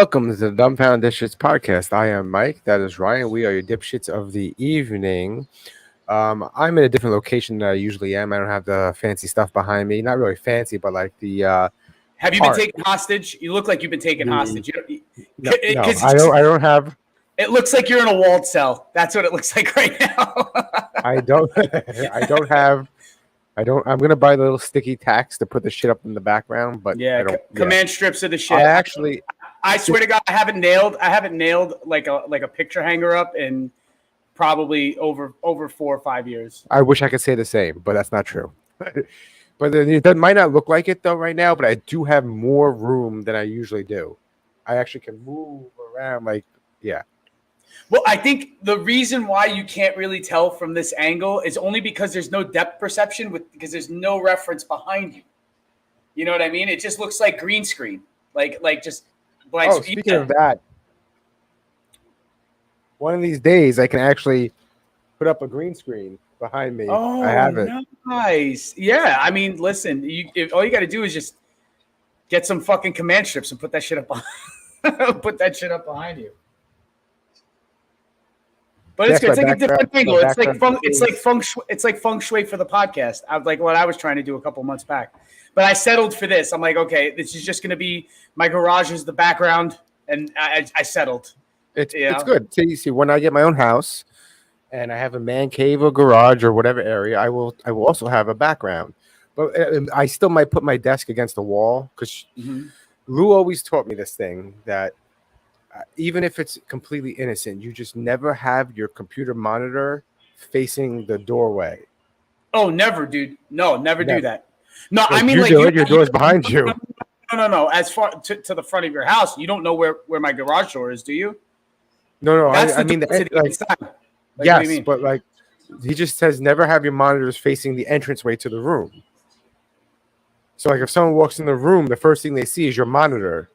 Welcome to the Dumbfounded Dipshits podcast. I am Mike. That is Ryan. We are your dipshits of the evening. I'm in a different location than I usually am. I don't have the fancy stuff behind me. Not really fancy, but like the. Have you been taken hostage? You look like you've been taken hostage. No, I don't. I don't have. It looks like you're in a walled cell. That's what it looks like right now. I don't. I don't have. I don't. I'm gonna buy the little sticky tacks to put the shit up in the background, but yeah, I don't, command strips of the shit. I swear to God, I haven't nailed like a picture hanger up in probably over 4 or 5 years. I wish I could say the same, but that's not true. But it might not look like it though right now. But I do have more room than I usually do. I actually can move around. Well, I think the reason why you can't really tell from this angle is only because there's no depth perception because there's no reference behind you. You know what I mean? It just looks like green screen, like just blank. Oh, speaking of that, one of these days I can actually put up a green screen behind me. Oh, I have it. Nice. Yeah, I mean, listen, all you got to do is just get some fucking command strips and put that shit up behind you. But it's good. It's like a different angle. It's like feng shui for the podcast. Like what I was trying to do a couple months back. But I settled for this. I'm like, okay, this is just going to be my garage is the background, and I settled. It's good. See, when I get my own house, and I have a man cave or garage or whatever area, I will also have a background. But I still might put my desk against the wall because Lou always taught me this thing that. Even if it's completely innocent, you just never have your computer monitor facing the doorway. Oh, never, dude. No, never do that. No, like I mean, your door's behind you. No. As far to the front of your house, you don't know where my garage door is, do you? No. I mean, yes, but like he just says, never have your monitors facing the entranceway to the room. So, like, if someone walks in the room, the first thing they see is your monitor.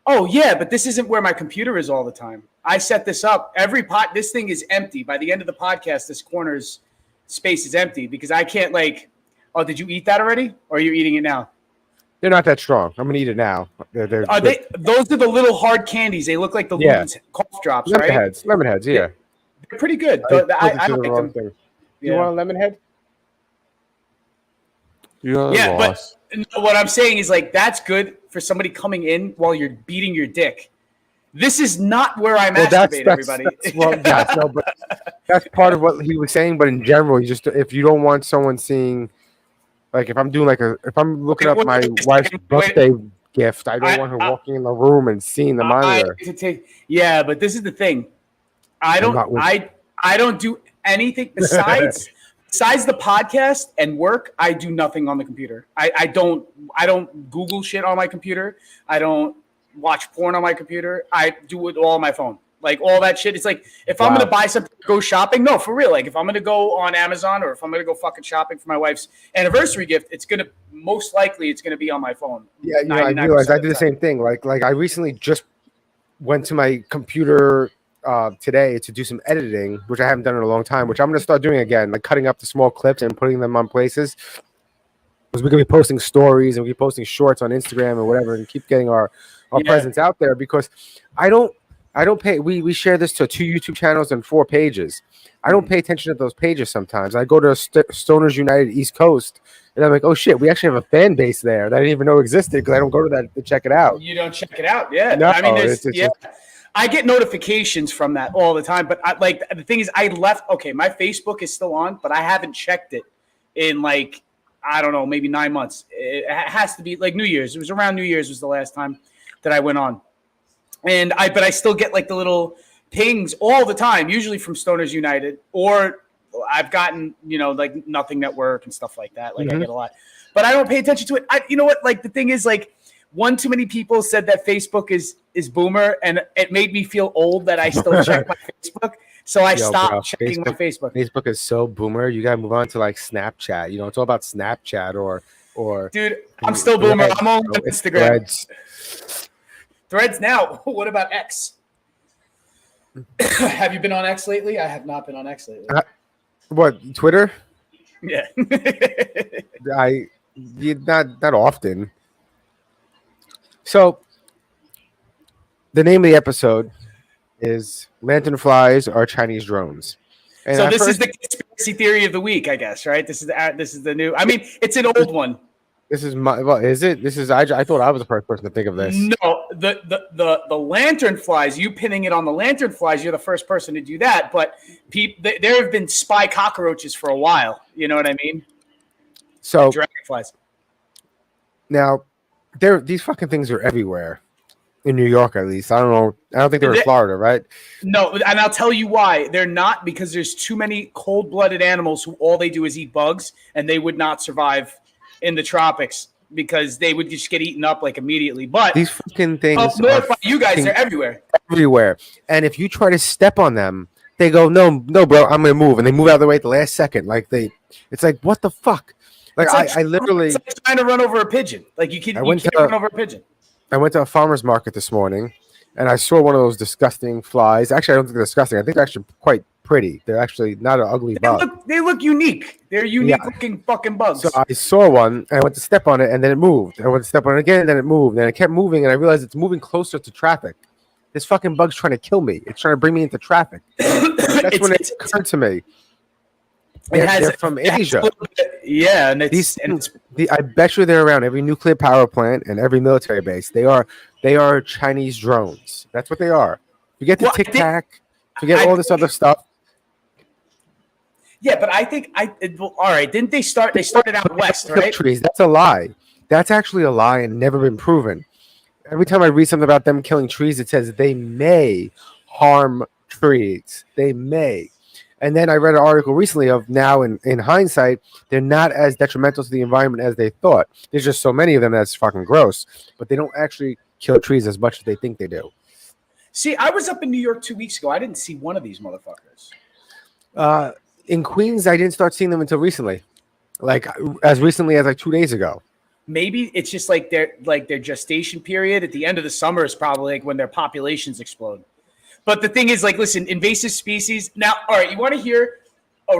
Oh, yeah, but this isn't where my computer is all the time. I set this up. This thing is empty. By the end of the podcast, this corner's space is empty because I can't oh, did you eat that already? Or are you eating it now? They're not that strong. I'm going to eat it now. Those are the little hard candies. They look like the Luden's cough drops, right? Lemon heads, yeah. They're pretty good. I don't like them. You want a lemon head? Yeah, but what I'm saying is that's good for somebody coming in while you're beating your dick. This is not where I masturbate, everybody. But that's part of what he was saying. But in general, if you don't want someone seeing, like if I'm doing if I'm looking up my wife's birthday gift, I don't want her walking in the room and seeing the monitor. Yeah, but this is the thing. I don't do anything besides. Besides the podcast and work, I do nothing on the computer. I don't Google shit on my computer. I don't watch porn on my computer. I do it all on my phone. Like all that shit. It's like if I'm gonna buy something, go shopping. No, for real. Like if I'm gonna go on Amazon or if I'm gonna go fucking shopping for my wife's anniversary gift, it's gonna be on my phone. Yeah, I realized I did the same thing. Like I recently just went to my computer today to do some editing, which I haven't done in a long time, which I'm going to start doing again, like cutting up the small clips and putting them on places. Because we're going to be posting stories and we'll be posting shorts on Instagram or whatever and keep getting our presence out there because I don't pay. We share this to 2 YouTube channels and 4 pages. I don't pay attention to those pages sometimes. I go to Stoners United East Coast and I'm like, oh shit, we actually have a fan base there that I didn't even know existed because I don't go to that to check it out. You don't check it out, yeah. No, I mean, I get notifications from that all the time, but the thing is, my Facebook is still on, but I haven't checked it in I don't know, maybe 9 months. It has to be New Year's. It was around New Year's was the last time that I went on, but I still get the little pings all the time, usually from Stoners United, or I've gotten Nothing Network and stuff like that. I get a lot, but I don't pay attention to it. You know what? The thing is one too many people said that Facebook is boomer, and it made me feel old that I still check my Facebook. So I stopped checking my Facebook. Facebook is so boomer. You gotta move on to Snapchat. It's all about Snapchat or. Dude, I'm still boomer. I'm on Instagram. Threads now. What about X? Have you been on X lately? I have not been on X lately. What, Twitter? Yeah. Not often. So the name of the episode is "Lanternflies Are Chinese Drones." And So at this is first, the conspiracy theory of the week, I guess, right? This is the new. I mean, it's an old one. this is my. Well, is it? This is. I thought I was the first person to think of this. No, the lantern flies. You pinning it on the lantern flies. You're the first person to do that. But there have been spy cockroaches for a while. You know what I mean? So Dragonflies. now, these fucking things are everywhere in New York, at least. I don't know. I don't think they're in Florida, right? No, and I'll tell you why. They're not, because there's too many cold-blooded animals who all they do is eat bugs, and they would not survive in the tropics because they would just get eaten up like immediately. But These fucking things up north by are you guys, fucking they're everywhere. everywhere. And if you try to step on them, they go, no, bro, I'm gonna move, and they move out of the way at the last second. It's like, what the fuck? Like I literally, it's like trying to run over a pigeon. Like you can't run over a pigeon. I went to a farmer's market this morning, and I saw one of those disgusting flies. Actually, I don't think they're disgusting. I think they're actually quite pretty. They're actually not an ugly bug. They look unique. They're unique looking fucking bugs. So I saw one, and I went to step on it, and then it moved. I went to step on it again, and then it moved. And it kept moving, and I realized it's moving closer to traffic. This fucking bug's trying to kill me. It's trying to bring me into traffic. That's when it occurred to me. They're from Asia. Yeah, and I bet you they're around every nuclear power plant and every military base. They are Chinese drones. That's what they are. Forget the Tic Tac. Forget all this other stuff. Yeah, but I think all right. Didn't they start? They started out west, right? Trees. That's a lie. That's actually a lie and never been proven. Every time I read something about them killing trees, it says they may harm trees. They may. And then I read an article recently of now in hindsight, they're not as detrimental to the environment as they thought. There's just so many of them that's fucking gross, but they don't actually kill trees as much as they think they do. See, I was up in New York 2 weeks ago. I didn't see one of these motherfuckers. In Queens, I didn't start seeing them until recently, like as recently as like 2 days ago. Maybe it's just like their gestation period at the end of the summer is probably like when their populations explode. But the thing is, like, listen, invasive species. Now, all right, you want to hear a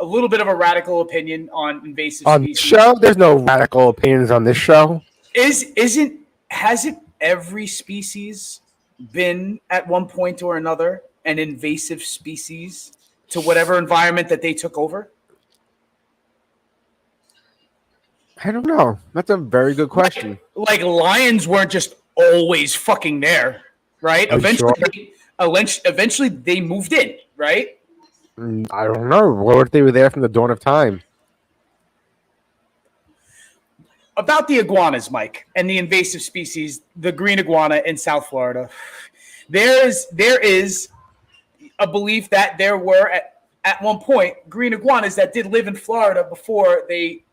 little bit of a radical opinion on invasive species? On this show, there's no radical opinions on this show. Hasn't every species been at one point or another an invasive species to whatever environment that they took over? I don't know. That's a very good question. Like lions weren't just always fucking there. Right. Eventually, they moved in. Right. I don't know. What if they were there from the dawn of time? About the iguanas, Mike, and the invasive species, the green iguana in South Florida. There is a belief that there were at one point green iguanas that did live in Florida before they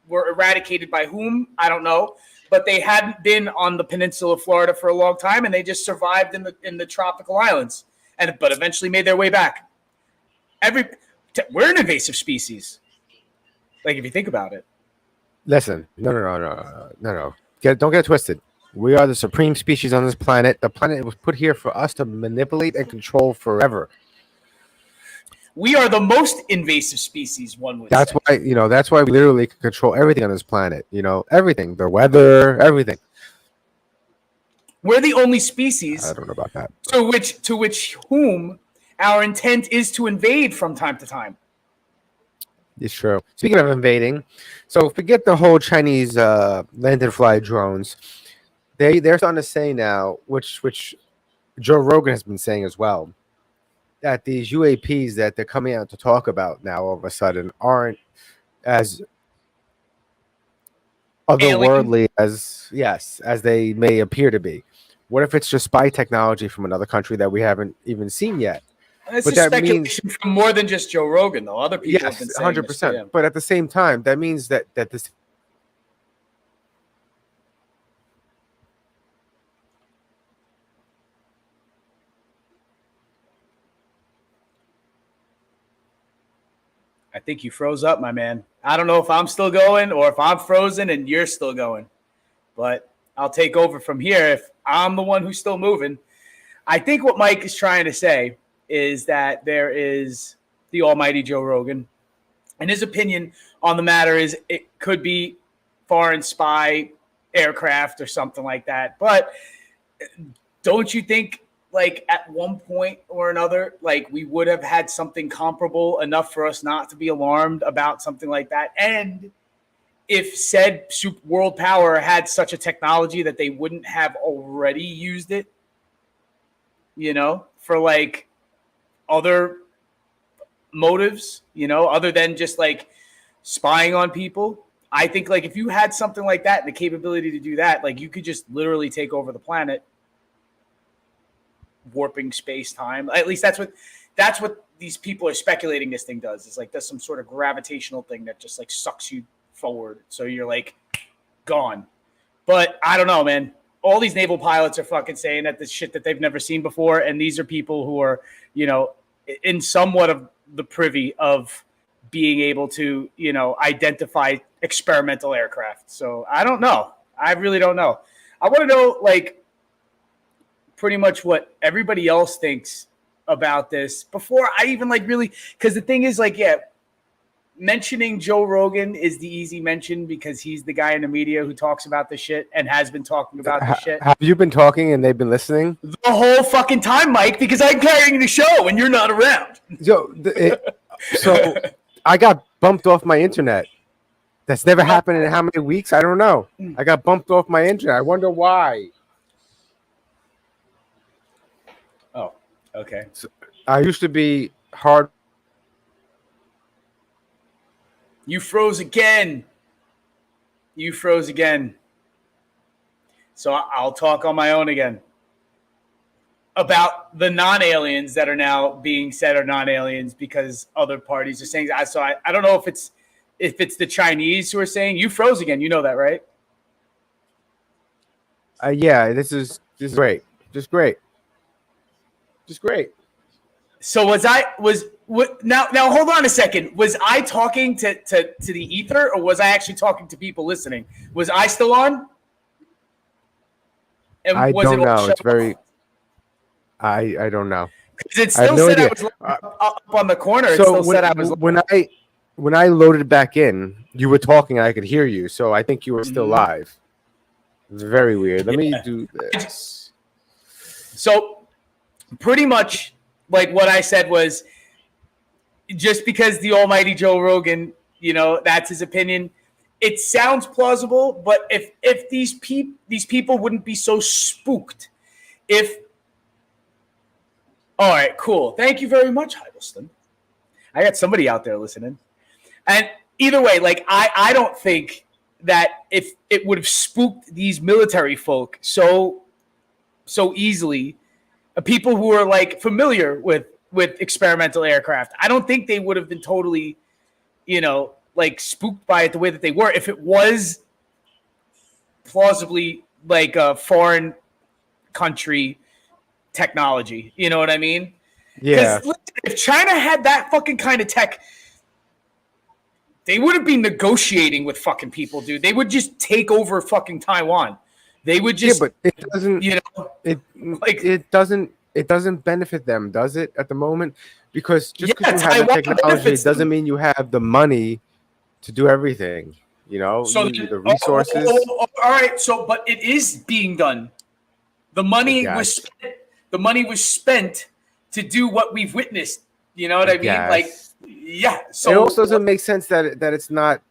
were eradicated by whom? I don't know. But they hadn't been on the peninsula of Florida for a long time, and they just survived in the tropical islands, but eventually made their way back. We're an invasive species, like if you think about it. Listen, no. Don't get it twisted. We are the supreme species on this planet. The planet was put here for us to manipulate and control forever. We are the most invasive species, one would say. That's why we literally can control everything on this planet. Everything, the weather, everything. We're the only species. I don't know about that. To which whom our intent is to invade from time to time. It's true. Speaking of invading, so forget the whole Chinese lanternfly drones. They're starting to say now, which Joe Rogan has been saying as well, that these UAPs that they're coming out to talk about now all of a sudden aren't as otherworldly as they may appear to be. What if it's just spy technology from another country that we haven't even seen yet? It's a speculation from more than just Joe Rogan, though. Other people have been saying 100%. But at the same time, that means that this. I think you froze up, my man. I don't know if I'm still going or if I'm frozen and you're still going, but I'll take over from here if I'm the one who's still moving. I think what Mike is trying to say is that there is the almighty Joe Rogan, and his opinion on the matter is it could be foreign spy aircraft or something like that. But don't you think like at one point or another, like we would have had something comparable enough for us not to be alarmed about something like that? And if said super world power had such a technology that they wouldn't have already used it, for like other motives, other than just like spying on people. I think like if you had something like that and the capability to do that, like you could just literally take over the planet, warping space-time. At least that's what these people are speculating this thing does. It's like there's some sort of gravitational thing that just like sucks you forward, so you're like gone. But I don't know, man. All these naval pilots are fucking saying that this shit that they've never seen before, and these are people who are, in somewhat of the privy of being able to, identify experimental aircraft. So I don't know. I really don't know. I want to know, like, pretty much what everybody else thinks about this before I even like really, because the thing is like, yeah, mentioning Joe Rogan is the easy mention because he's the guy in the media who talks about the shit and has been talking about the shit. Have you been talking and they've been listening? The whole fucking time, Mike, because I'm carrying the show and you're not around. So I got bumped off my internet. That's never happened in how many weeks? I don't know. I got bumped off my internet. I wonder why. Oh, okay. So I used to be hard. You froze again. So I'll talk on my own again about the non-aliens that are now being said are non-aliens because other parties are saying that. So I don't know if it's the Chinese who are saying you froze again. You know that, right? Yeah, this is great. Just great. So now hold on a second. Was I talking to the ether or was I actually talking to people listening? Was I still on? And I was don't it know. It's very. I don't know. Because it still said I was up on the corner. It still said I was. When I loaded it back in, you were talking and I could hear you. So I think you were still live. It's very weird. Let me do this. So pretty much like what I said was just because the almighty Joe Rogan, that's his opinion. It sounds plausible, but if these people wouldn't be so spooked, all right, cool. Thank you very much, Hiddleston. I got somebody out there listening. And either way, like I don't think that if it would have spooked these military folk so easily, people who are like familiar with experimental aircraft, I don't think they would have been totally, like spooked by it the way that they were if it was plausibly like a foreign country technology. You know what I mean? Yeah. If China had that fucking kind of tech, they wouldn't be negotiating with fucking people, dude. They would just take over fucking Taiwan. They would just. Yeah, but it doesn't. It doesn't benefit them, does it? At the moment, because just because you have the technology doesn't mean you have the money to do everything. So the resources. All right. So, but it is being done. The money was spent. The money was spent to do what we've witnessed. You know what I mean? Like, yeah. So it also doesn't make sense that it's not.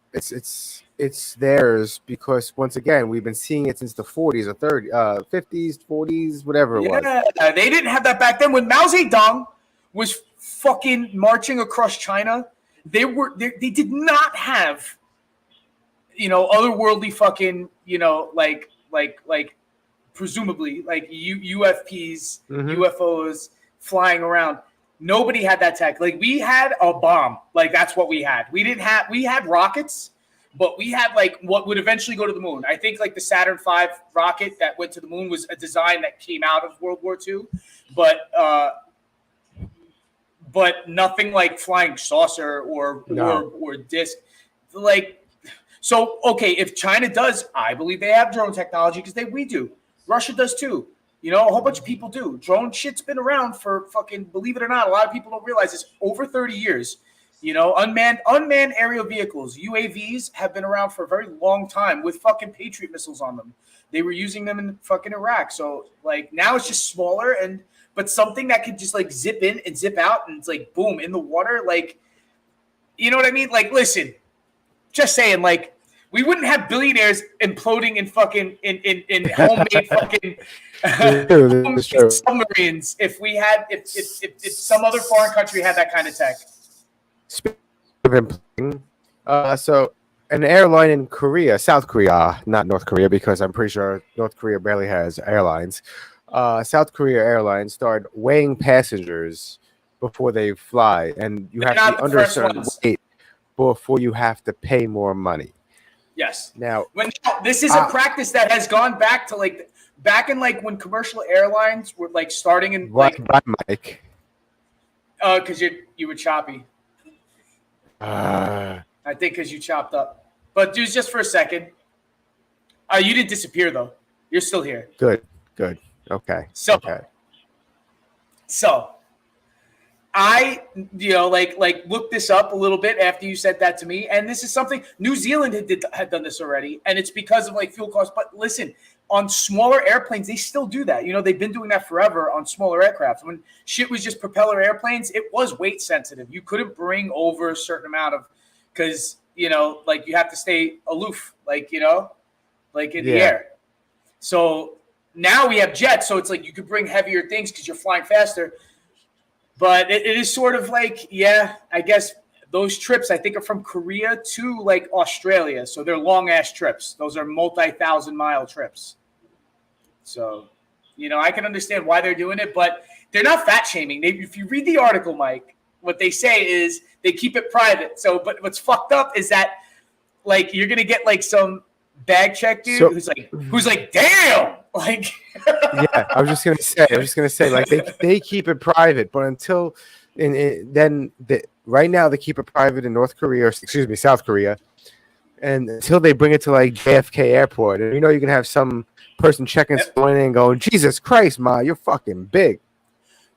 It's theirs because once again we've been seeing it since the 40s or 30s, 50s, 40s, whatever it was. Yeah, they didn't have that back then. When Mao Zedong was fucking marching across China, they did not have, otherworldly fucking, like presumably like UFPs, UFOs flying around. Nobody had that tech. Like we had a bomb. Like that's what we had. We had rockets. But we had like what would eventually go to the moon. I think like the Saturn V rocket that went to the moon was a design that came out of World War II, but nothing like flying saucer or disc. Like, so okay, if China does, I believe they have drone technology because we do. Russia does too. A whole bunch of people do. Drone shit's been around for fucking, believe it or not, a lot of people don't realize this, over 30 years. You know, unmanned aerial vehicles, UAVs, have been around for a very long time with fucking Patriot missiles on them. They were using them in fucking Iraq. So like now it's just smaller but something that could just like zip in and zip out and it's like boom in the water. Like, you know what I mean? Like, listen, just saying, like, we wouldn't have billionaires imploding in fucking in homemade fucking homemade submarines if we had if some other foreign country had that kind of tech. Speaking of imploding, so an airline in Korea, South Korea, not North Korea, because I'm pretty sure North Korea barely has airlines. South Korea Airlines started weighing passengers before they fly, and you have to be under a certain weight before you have to pay more money. Yes. Now, this is a practice that has gone back to like back in like when commercial airlines were like starting in like. By Mike. Because you were choppy. I think because you chopped up. But dude, just for a second. You didn't disappear though. You're still here. Good. Okay. So I, like looked this up a little bit after you said that to me, and this is something New Zealand had done this already, and it's because of like fuel costs. But listen, on smaller airplanes, they still do that. You know, they've been doing that forever on smaller aircraft. When shit was just propeller airplanes, it was weight sensitive. You couldn't bring over a certain amount of, because like you have to stay aloof, like like in the air. So now we have jets, so it's like you could bring heavier things because you're flying faster. But it is sort of like, I guess those trips, I think, are from Korea to like Australia. So they're long ass trips. Those are multi-thousand-mile trips. So, I can understand why they're doing it, but they're not fat shaming. If you read the article, Mike, what they say is they keep it private. So, but what's fucked up is that like you're gonna get like some bag check dude who's like, damn. Like, I was just gonna say, like they keep it private, but until right now they keep it private in South Korea, and until they bring it to like JFK Airport, and you can have some person checking someone in and going, Jesus Christ, Ma, you're fucking big.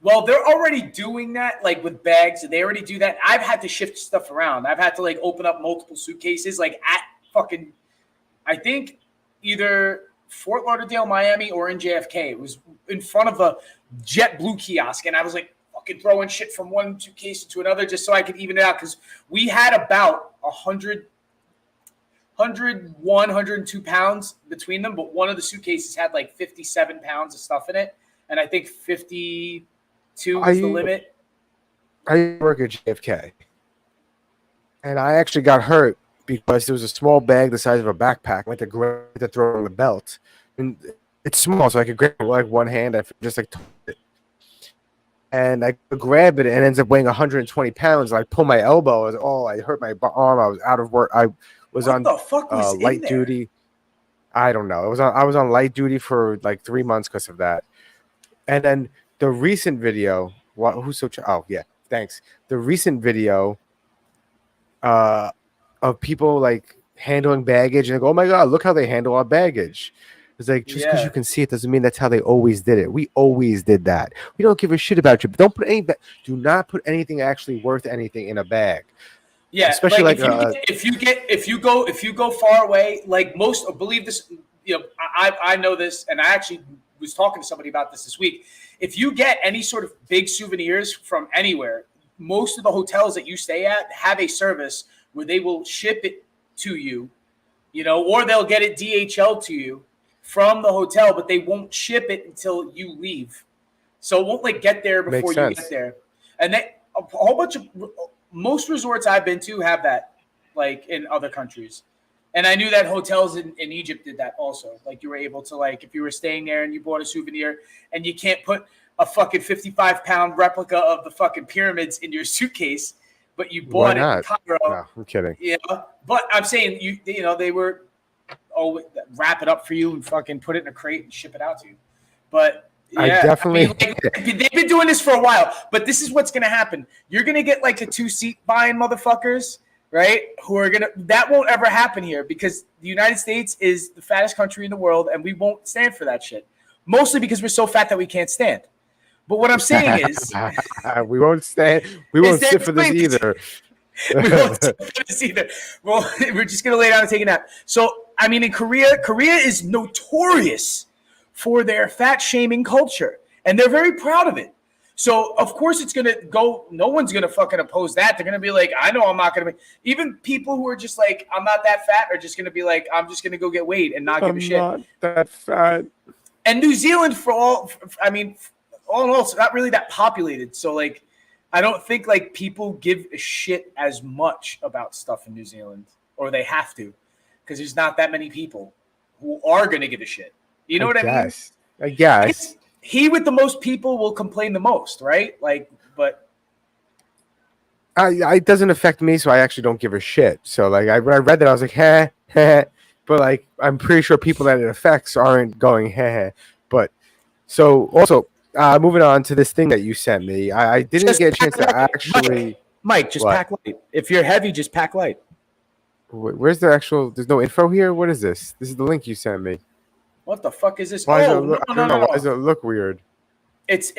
Well, they're already doing that, like with bags. They already do that. I've had to shift stuff around. I've had to like open up multiple suitcases, like at fucking, I think either Fort Lauderdale, Miami, or in JFK. It was in front of a JetBlue kiosk, and I was like fucking throwing shit from one suitcase to another just so I could even it out, because we had about 102 pounds between them, but one of the suitcases had like 57 pounds of stuff in it, and I think 52 was the limit. I work at JFK, and I actually got hurt because there was a small bag the size of a backpack. I went to grab it to throw on the belt. And it's small, so I could grab it with like one hand. I just like it. And I grab it, and it ends up weighing 120 pounds. I pull my elbow. I hurt my arm. I was out of work. I was on light duty. I don't know. I was on light duty for like 3 months because of that. And then the recent video. Thanks. The recent video. Of people like handling baggage, and they go, oh my God, look how they handle our baggage. It's like, just because you can see it doesn't mean that's how they always did it. We always did that. We don't give a shit about you. But do not put anything actually worth anything in a bag. Yeah, especially like if you go far away, like most believe this. I know this, and I actually was talking to somebody about this week. If you get any sort of big souvenirs from anywhere, most of the hotels that you stay at have a service where they will ship it to you, or they'll get it DHL to you from the hotel, but they won't ship it until you leave. So it won't like get there before you get there. And a whole bunch of most resorts I've been to have that, like in other countries. And I knew that hotels in Egypt did that also. Like you were able to, like, if you were staying there and you bought a souvenir and you can't put a fucking 55-pound replica of the fucking pyramids in your suitcase, but you bought it in Cairo. No, I'm kidding. But I'm saying they were wrap it up for you and fucking put it in a crate and ship it out to you. But I definitely they've been doing this for a while. But this is what's gonna happen. You're gonna get like the 2-seat buying motherfuckers, right? That won't ever happen here because the United States is the fattest country in the world, and we won't stand for that shit. Mostly because we're so fat that we can't stand. But what I'm saying is we won't stand. We won't sit for this either. We won't take this either. Well, we're just gonna lay down and take a nap. So, I mean, in Korea is notorious for their fat shaming culture, and they're very proud of it. So, of course, it's gonna go. No one's gonna fucking oppose that. They're gonna be like, I know I'm not gonna be. Even people who are just like, I'm not that fat, are just gonna be like, I'm just gonna go get weighed and not give a shit. I'm not that fat. And New Zealand, all in all, it's not really that populated. So, like, I don't think like people give a shit as much about stuff in New Zealand, or they have to, because there's not that many people who are gonna give a shit. You know what I mean? I guess. He with the most people will complain the most, right? Like, but it doesn't affect me, so I actually don't give a shit. So, like, when I read that, I was like, heh, heh. But, like, I'm pretty sure people that it affects aren't going, heh, heh. But, so, also, moving on to this thing that you sent me, I didn't just get a chance to light. actually... Mike, just pack light. If you're heavy, just pack light. Where's the actual... There's no info here? What is this? This is the link you sent me. What the fuck is this? Why No. Why does it look weird? It's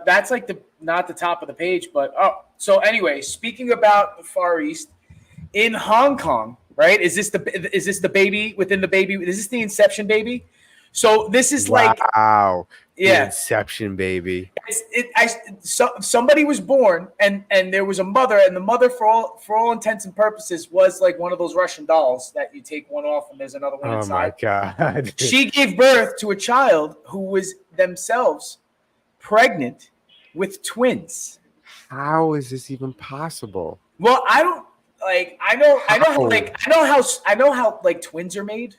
that's like not the top of the page, but so anyway, speaking about the Far East, in Hong Kong, right? Is this the baby within the baby? Is this the Inception baby? So this is like wow, yeah, Inception baby. Somebody was born and there was a mother, and the mother for all intents and purposes was like one of those Russian dolls that you take one off and there's another one inside. Oh my god! She gave birth to a child who was themselves pregnant with twins. How is this even possible? Well, I don't like. I know how like twins are made.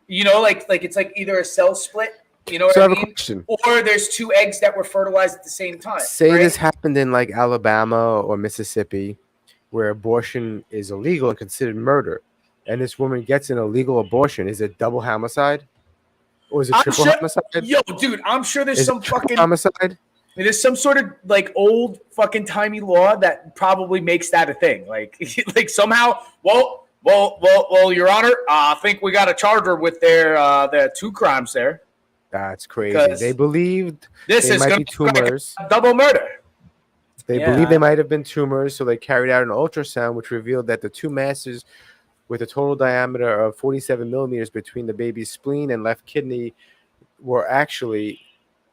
You know, like it's like either a cell split. You know what I mean? Or there's two eggs that were fertilized at the same time. Say this happened in like Alabama or Mississippi, where abortion is illegal and considered murder, and this woman gets an illegal abortion. Is it double homicide? Or is it triple homicide? Yo, dude, I'm sure there's some fucking homicide. There's some sort of like old fucking timey law that probably makes that a thing. Like, like somehow, well, Your Honor, I think we got to charge her with their two crimes there. That's crazy. They believed this they is might be tumors. Double murder. They believe they might have been tumors, so they carried out an ultrasound, which revealed that the two masses with a total diameter of 47 millimeters between the baby's spleen and left kidney were actually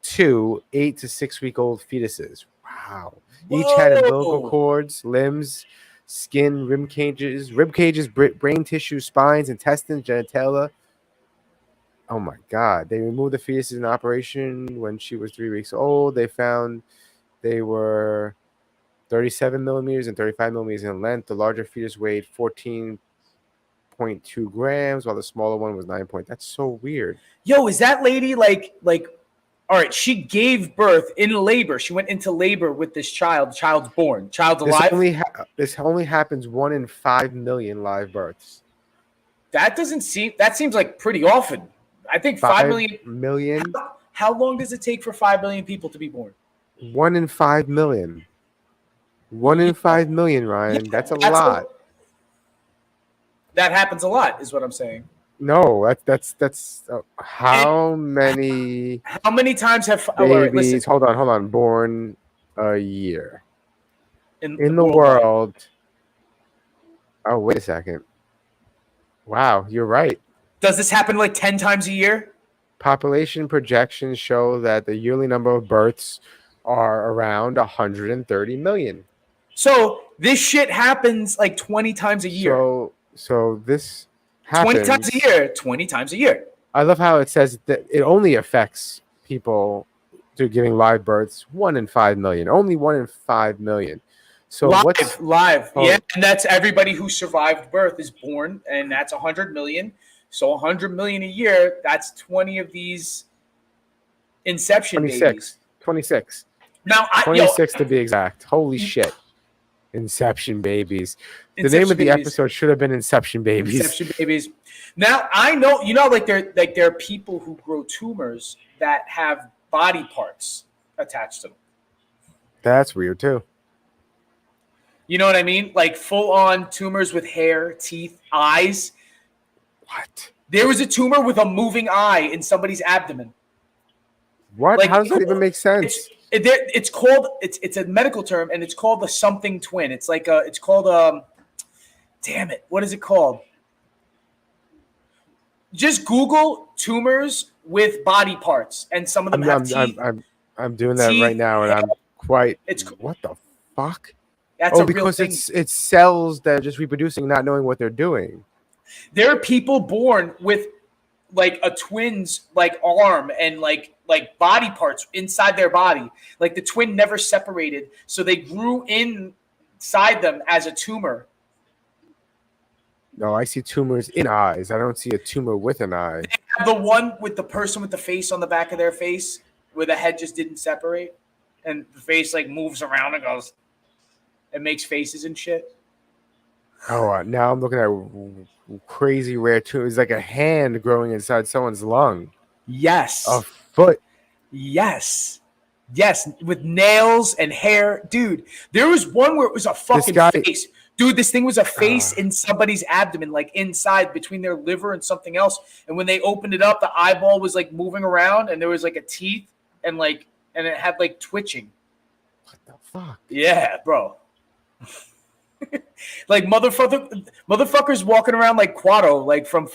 two 8 to 6 week old fetuses. Wow. Whoa. Each had umbilical cords, limbs, skin, rib cages, brain tissue, spines, intestines, genitalia. Oh my God. They removed the fetuses in operation when she was 3 weeks old. They found they were 37 millimeters and 35 millimeters in length. The larger fetus weighed 14.2 grams, while the smaller one was 9. That's so weird. Yo, is that lady like all right, she gave birth in labor. She went into labor with this child. The child's born. Child's alive. This only happens 1 in 5 million live births. That seems like pretty often. I think 5 million. How long does it take for 5 million people to be born? 1 in 5 million. 1 in 5 million, Ryan. That's a lot. That happens a lot, is what I'm saying. No, that's how many times have babies? Hold on. Born a year in the world. Oh, wait a second. Wow, you're right. Does this happen like 10 times a year? Population projections show that the yearly number of births are around 130 million. So this shit happens like 20 times a year. So this happens 20 times a year. 20 times a year. I love how it says that it only affects people through giving live births. 1 in 5 million. Only 1 in 5 million. So live? Yeah, and that's everybody who survived birth is born, and that's 100 million. So 100 million a year. That's 20 of these Inception babies. 26. Now, 26 to be exact. Holy shit. Inception babies. The name of the episode should have been Inception Babies. Inception Babies. Now, I know, like there are people who grow tumors that have body parts attached to them. That's weird too. You know what I mean? Like full on tumors with hair, teeth, eyes. What? There was a tumor with a moving eye in somebody's abdomen. What? How does that even make sense? It's called it's a medical term, and it's called the something twin. It's like it's called damn it, what is it called? Just Google tumors with body parts, and some of them have teeth. I'm doing that right now, and I'm quite. It's what the fuck? That's a real because thing. it's cells that are just reproducing, not knowing what they're doing. There are people born with like a twin's like arm and like body parts inside their body. Like the twin never separated, so they grew inside them as a tumor. No, I see tumors in eyes. I don't see a tumor with an eye. The one with the person with the face on the back of their face, where the head just didn't separate, and the face like moves around and goes, it makes faces and shit. Oh, now I'm looking at crazy rare tumor. It's like a hand growing inside someone's lung. Yes. A foot. Yes. Yes, with nails and hair. Dude, there was one where it was a fucking face. Dude, this thing was a face in somebody's abdomen, like inside between their liver and something else. And when they opened it up, the eyeball was like moving around, and there was like a teeth and it had like twitching. What the fuck? Yeah, bro. Like motherfuckers walking around like Quado, like from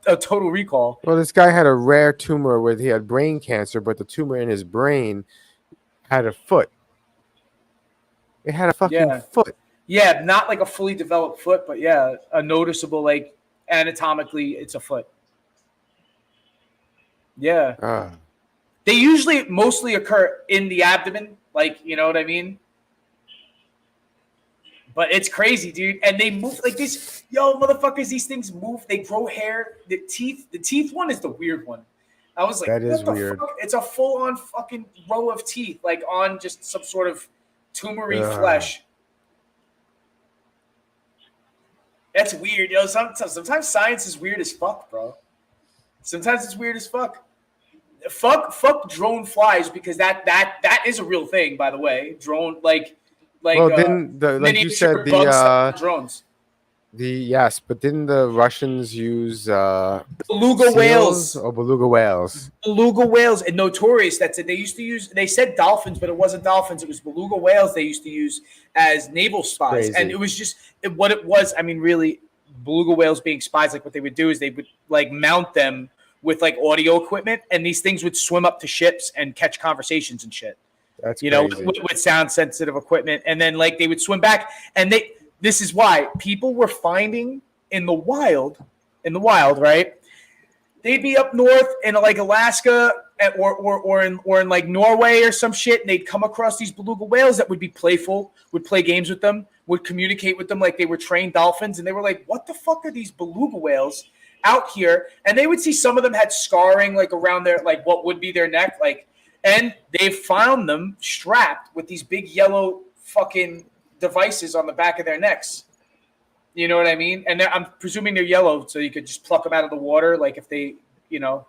Total Recall. Well, this guy had a rare tumor where he had brain cancer, but the tumor in his brain had a foot. It had a fucking foot. Yeah, not like a fully developed foot, but yeah, a noticeable, like anatomically, it's a foot. Yeah. They usually mostly occur in the abdomen, like, you know what I mean? But it's crazy, dude. And they move like this. Yo, motherfuckers, these things move. They grow hair. The teeth one is the weird one. I was like, that is what the weird. Fuck? It's a full-on fucking row of teeth, like on just some sort of tumory flesh. That's weird, yo. Sometimes science is weird as fuck, bro. Sometimes it's weird as fuck. Fuck drone flies, because that is a real thing, by the way. Drone like didn't like you said drones. Yes, but didn't the Russians use beluga whales or beluga whales? Beluga whales, and notorious. That's it. They used to use. They said dolphins, but it wasn't dolphins. It was beluga whales. They used to use as naval spies, crazy. And it was just what it was. I mean, really, beluga whales being spies. Like what they would do is they would like mount them with like audio equipment, and these things would swim up to ships and catch conversations and shit. That's with sound sensitive equipment, and then like they would swim back, and this is why people were finding in the wild, right? They'd be up north in like Alaska or in like Norway or some shit, and they'd come across these beluga whales that would be playful, would play games with them, would communicate with them like they were trained dolphins, and they were like, what the fuck are these beluga whales out here? And they would see some of them had scarring like around their, like what would be their neck, like. And they found them strapped with these big yellow fucking devices on the back of their necks. You know what I mean? And I'm presuming they're yellow, so you could just pluck them out of the water, like if they, you know.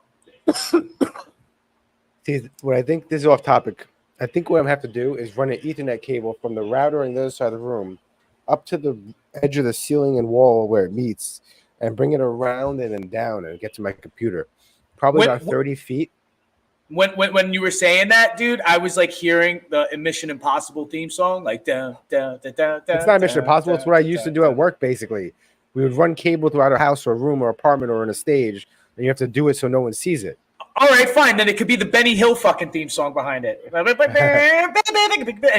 See, what I think, this is off topic. I think what I'm going to have to do is run an Ethernet cable from the router on the other side of the room up to the edge of the ceiling and wall where it meets, and bring it around and then down and get to my computer. Probably about 30 feet. When you were saying that, dude, I was like hearing the Mission Impossible theme song, like da da da da. It's not Mission Impossible. It's what I used to do at work. Basically, we would run cable throughout a house or a room or apartment or in a stage, and you have to do it so no one sees it. All right, fine. Then it could be the Benny Hill fucking theme song behind it, and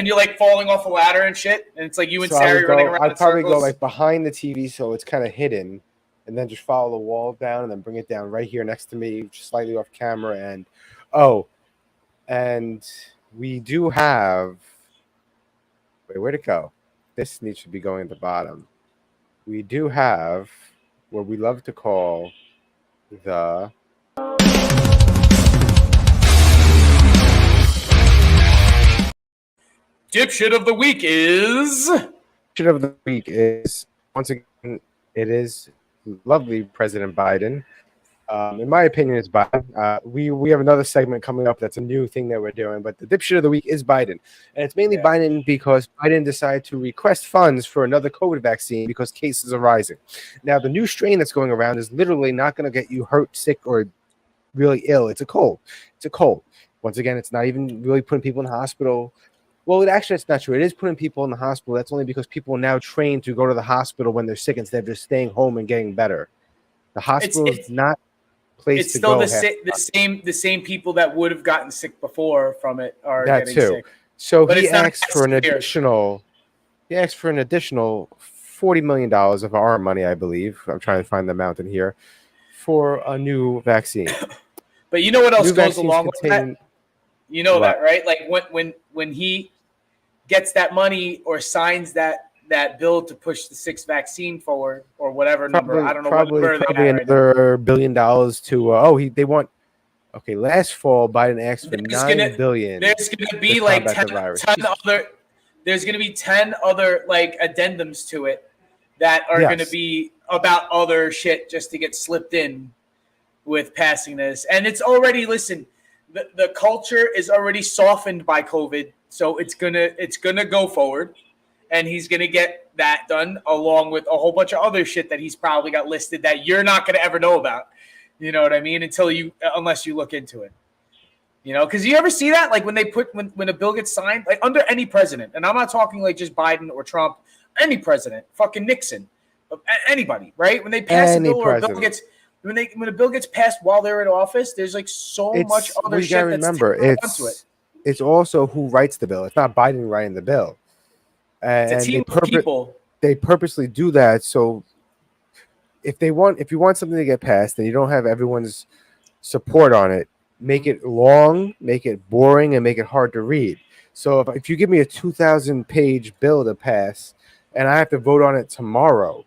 you're like falling off a ladder and shit, and it's like you and Sarah running around. I'd probably go like behind the TV, so it's kind of hidden, and then just follow the wall down, and then bring it down right here next to me, just slightly off camera, and. Oh, and we do have. Wait, where'd it go? This needs to be going at the bottom. We do have what we love to call the. Dipshit of the week is. Dipshit of the week is, once again, it is lovely President Biden. In my opinion, it's Biden. We have another segment coming up that's a new thing that we're doing, but the dipshit of the week is Biden. And it's mainly Biden because Biden decided to request funds for another COVID vaccine because cases are rising. Now, the new strain that's going around is literally not going to get you hurt, sick, or really ill. It's a cold. It's a cold. Once again, it's not even really putting people in the hospital. Well, actually, it's not true. It is putting people in the hospital. That's only because people are now trained to go to the hospital when they're sick instead of just staying home and getting better. The hospital is not a place it's to still go. the same people that would have gotten sick before from it are That getting too. sick. So But he it's not asked as for an severe. additional. He asked for an additional $40 million of our money, I believe. I'm trying to find the amount in here for a new vaccine. But you know what else New goes vaccines along with contain that? You know what? that, right? Like when he gets that money or signs that bill to push the 6th vaccine forward or whatever number. I don't know what number they're Probably at right now. another $1 billion to. They want. Okay, last fall Biden asked for $9 billion. There's gonna be to like combat 10, the virus. 10 other. There's gonna be 10 other like addendums to it that are gonna be about other shit just to get slipped in with passing this. And it's already the culture is already softened by COVID, so it's gonna go forward, and he's gonna get that done along with a whole bunch of other shit that he's probably got listed that you're not gonna ever know about. You know what I mean? Unless you look into it. You know, because you ever see that? Like when a bill gets signed, like under any president, and I'm not talking like just Biden or Trump, any president, fucking Nixon, anybody, right? When they pass a bill or a bill gets when a bill gets passed while they're in office, there's like much other shit that's onto it. It's also who writes the bill. It's not Biden writing the bill. And it's a team of people. They purposely do that so if you want something to get passed and you don't have everyone's support on it, make it long, make it boring, and make it hard to read. So if you give me a 2,000-page bill to pass and I have to vote on it tomorrow,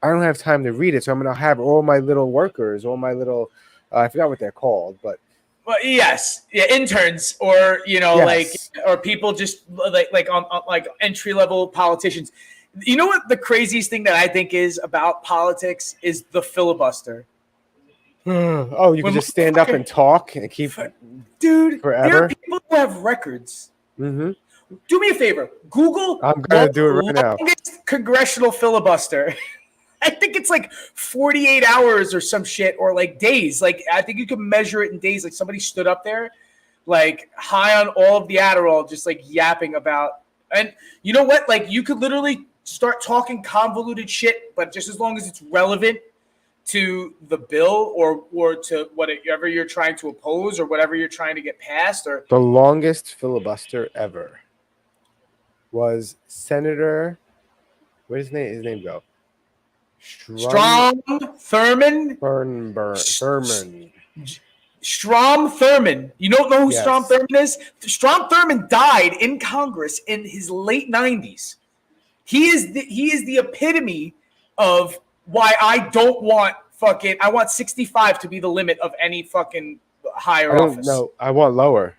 I don't have time to read it. So I'm going to have all my little workers, all my little, I forgot what they're called, but. Well, yes, yeah, interns or or people just like on like entry-level politicians. You know what the craziest thing that I think is about politics is the filibuster. Oh, you can just stand up and talk and keep dude forever. There are people who have records. Mm-hmm. Do me a favor. Google. I'm gonna do it right now. Longest congressional filibuster. I think it's like 48 hours or some shit, or like days. Like I think you can measure it in days. Like somebody stood up there, like high on all of the Adderall, just like yapping about. And you know what? Like you could literally start talking convoluted shit, but just as long as it's relevant to the bill or to whatever you're trying to oppose or whatever you're trying to get passed. Or the longest filibuster ever was Senator. Where does his name go? Strom Thurmond. Thurmond. Strom Thurmond. You don't know who Yes. Strom Thurmond is? Strom Thurmond died in Congress in his late 90s. He is the epitome of why I don't want I want 65 to be the limit of any fucking higher office. No, I want lower.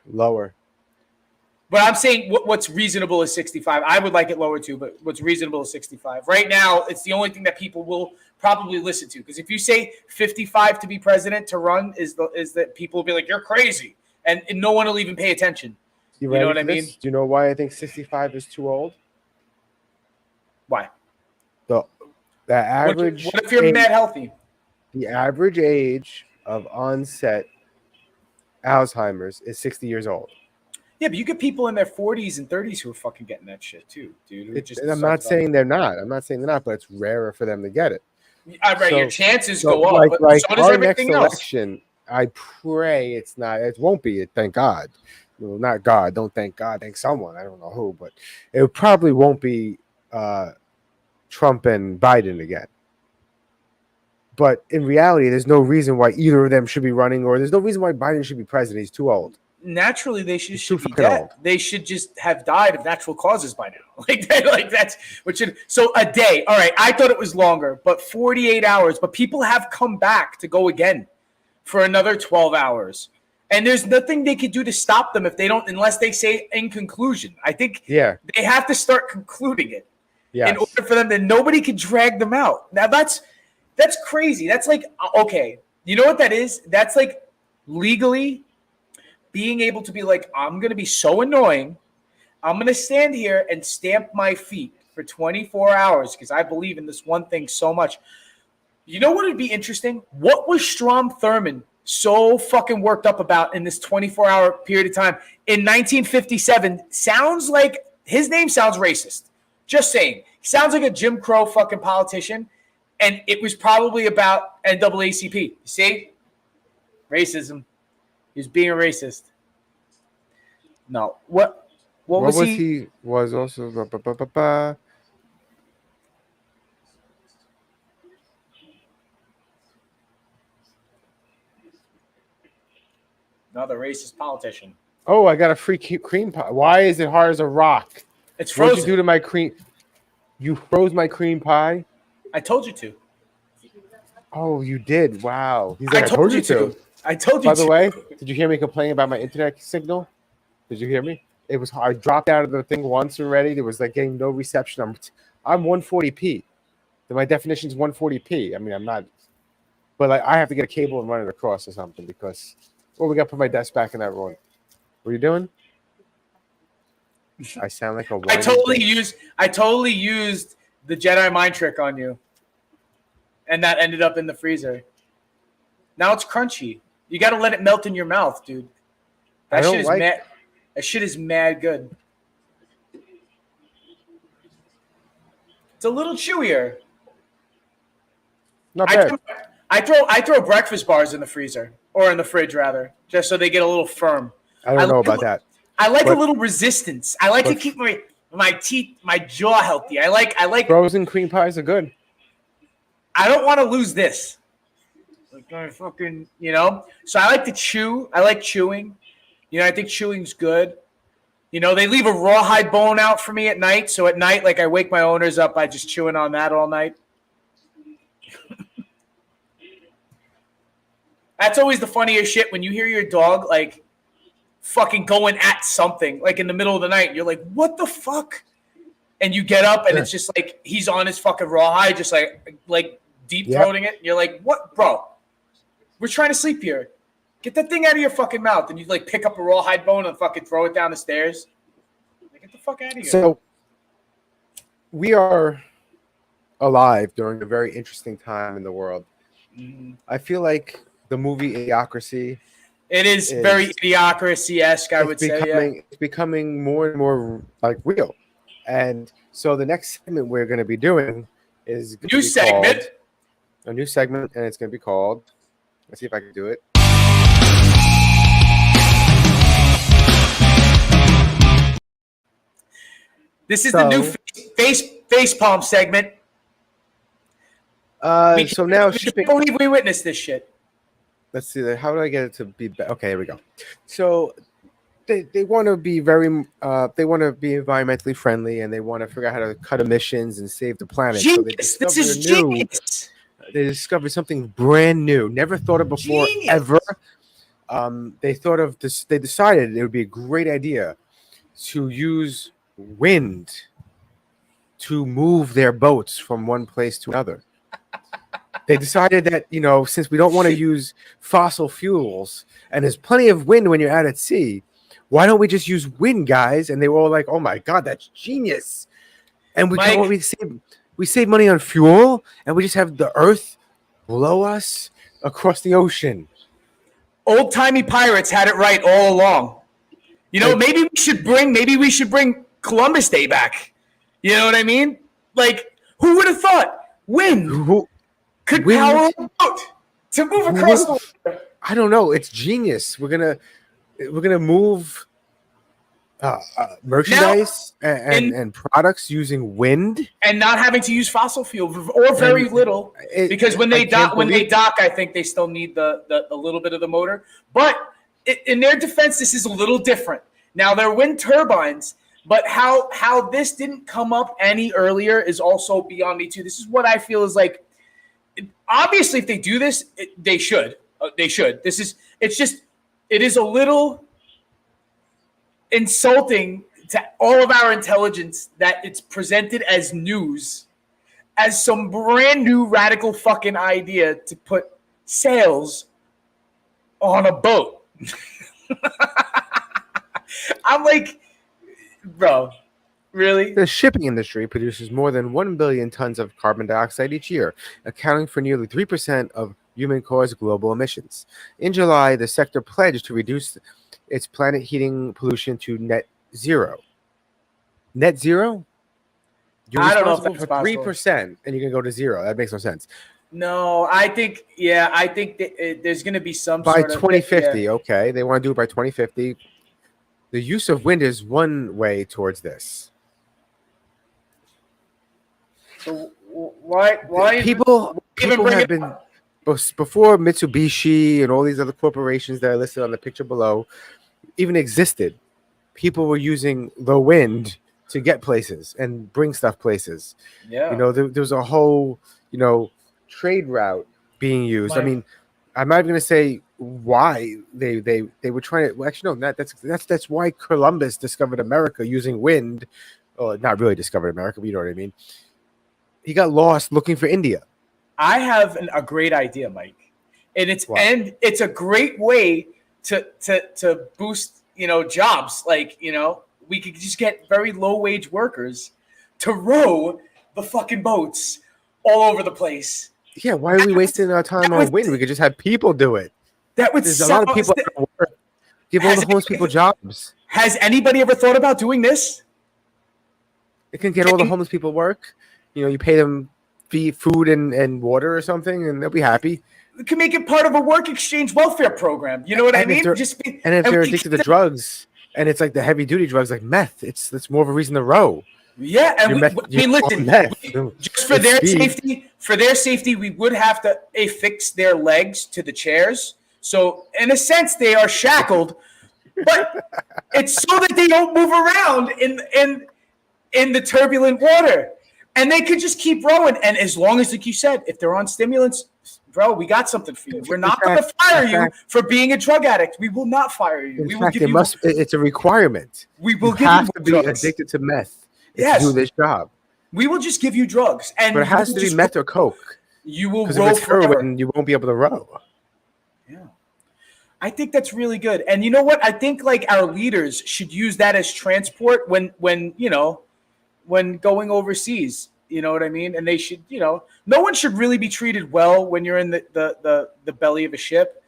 But I'm saying what's reasonable is 65. I would like it lower too, but what's reasonable is 65. Right now, it's the only thing that people will probably listen to. Because if you say 55 to be president to run, is that people will be like, you're crazy. And no one will even pay attention. You know what I mean? Do you know why I think 65 is too old? Why? The average. What if you're mad healthy? The average age of onset Alzheimer's is 60 years old. Yeah, but you get people in their 40s and 30s who are fucking getting that shit too, dude. I'm not saying they're not. But it's rarer for them to get it. Right, your chances go up. Like so does our next everything else. election, I pray it's not. It won't be. Thank God. Well, not God. Don't thank God. Thank someone. I don't know who, but it probably won't be Trump and Biden again. But in reality, there's no reason why either of them should be running, or there's no reason why Biden should be president. He's too old. Naturally, they should be dead. Old. They should just have died of natural causes by now. Like that's what should. So a day. All right, I thought it was longer, but 48 hours. But people have come back to go again for another 12 hours, and there's nothing they could do to stop them if they don't, unless they say in conclusion. I think they have to start concluding it in order for them. Then nobody can drag them out. Now that's crazy. That's like, okay, you know what that is? That's like legally being able to be like, I'm going to be so annoying. I'm going to stand here and stamp my feet for 24 hours because I believe in this one thing so much. You know what would be interesting? What was Strom Thurmond so fucking worked up about in this 24-hour period of time. In 1957, sounds like his name sounds racist. Just saying. He sounds like a Jim Crow fucking politician. And it was probably about NAACP. You see? Racism. He was being a racist. No. What was he? Was also Another racist politician. Oh, I got a free cream pie. Why is it hard as a rock? It's frozen. What'd you do to my cream? You froze my cream pie? I told you to. Oh, you did. Wow. He's like, I told you to. I told you By to. the way, did you hear me complaining about my internet signal? Did you hear me? It was hard. I dropped out of the thing once already. There was like getting no reception. I'm 140p. My definition is 140p. I mean, I'm not, but like I have to get a cable and run it across or something because. Well, we got to put my desk back in that room. What are you doing? I sound like a. I totally used the Jedi mind trick on you, and that ended up in the freezer. Now it's crunchy. You got to let it melt in your mouth, dude. That shit is mad good. It's a little chewier. Not bad. I throw breakfast bars in the freezer or in the fridge rather, just so they get a little firm. I don't know about that. I like a little resistance. I like to keep my teeth, my jaw healthy. I like frozen cream pies are good. I don't want to lose this. Like I fucking, So I like to chew. I like chewing. I think chewing's good. They leave a rawhide bone out for me at night. So at night, like I wake my owners up by just chewing on that all night. That's always the funniest shit when you hear your dog like fucking going at something like in the middle of the night. You're like, what the fuck? And you get up and it's just like he's on his fucking rawhide, just like deep throating it. And you're like, what, bro? We're trying to sleep here. Get that thing out of your fucking mouth. And you like pick up a rawhide bone and fucking throw it down the stairs. Like, get the fuck out of here. So we are alive during a very interesting time in the world. Mm-hmm. I feel like the movie Idiocracy. It is very Idiocracy-esque, I would say. Yeah. It's becoming more and more like real. And so the next segment we're going to be doing is a new segment, and it's going to be called. Let's see if I can do it. This is the new face palm segment. So now shipping. I believe we witnessed this shit. Let's see. How do I get it to be? Okay, here we go. So they want to be they want to be environmentally friendly, and they want to figure out how to cut emissions and save the planet. Genius. So this is genius. They discovered something brand new, never thought of before, ever. They thought of this. They decided it would be a great idea to use wind to move their boats from one place to another. They decided that, since we don't want to use fossil fuels and there's plenty of wind when you're out at sea, why don't we just use wind, guys? And they were all like, oh my God, that's genius. And we save money on fuel and we just have the earth blow us across the ocean. Old-timey pirates had it right all along. Maybe we should bring Columbus Day back. You know what I mean? Like, who would have thought wind could power a boat to move across the water? I don't know. It's genius. We're gonna move merchandise and products using wind and not having to use fossil fuel or very little. Because when they dock, I think they still need the little bit of the motor. But in their defense, this is a little different. Now they're wind turbines. But how this didn't come up any earlier is also beyond me too. This is what I feel is like. Obviously, if they do this, they should. They should. It is a little insulting to all of our intelligence that it's presented as news, as some brand new radical fucking idea to put sails on a boat. I'm like, bro, really? The shipping industry produces more than 1 billion tons of carbon dioxide each year, accounting for nearly 3% of human-caused global emissions. In July, the sector pledged to reduce its planet heating pollution to net zero. Net zero? You're I don't know if responsible that's for possible. 3%, and you can go to zero. That makes no sense. No, I think that there's going to be some By sort of 2050, yeah. okay, they want to do it by 2050. The use of wind is one way towards this. So why People even bring have it been up? before Mitsubishi and all these other corporations that are listed on the picture below even existed. People were using the wind to get places and bring stuff places. Yeah. You know, there was a whole, trade route being used. I Mike. mean, I'm not even going to say why they were trying to. Well, actually, no, that's why Columbus discovered America using wind. Well, not really discovered America, but you know what I mean. He got lost looking for India. I have a great idea, Mike, and it's a great way to boost jobs. Like we could just get very low wage workers to row the fucking boats all over the place. Yeah, why are we wasting our time on wind? We could just have people do it. That would There's a lot of people that work. Give all the homeless people jobs. Has anybody ever thought about doing this? It can get all the homeless people work. You pay them food and water or something, and they'll be happy. We can make it part of a work exchange welfare program. You know what I mean? And if they're addicted to drugs, and it's like the heavy duty drugs like meth, that's more of a reason to row. Yeah, and listen, just for their safety, we would have to affix their legs to the chairs. So in a sense, they are shackled, but it's so that they don't move around in the turbulent water. And they could just keep rowing. And as long as, like you said, if they're on stimulants, bro, we got something for you. We're not going to fire you for being a drug addict. We will not fire you. We will give you. It's a requirement. We will give you to be drugs. Addicted to meth to do this job. We will just give you drugs, but it has to be meth or coke. You will row forever. You won't be able to row. Yeah, I think that's really good. And you know what? I think like our leaders should use that as transport when going overseas, you know what I mean? And they should, no one should really be treated well when you're in the belly of a ship,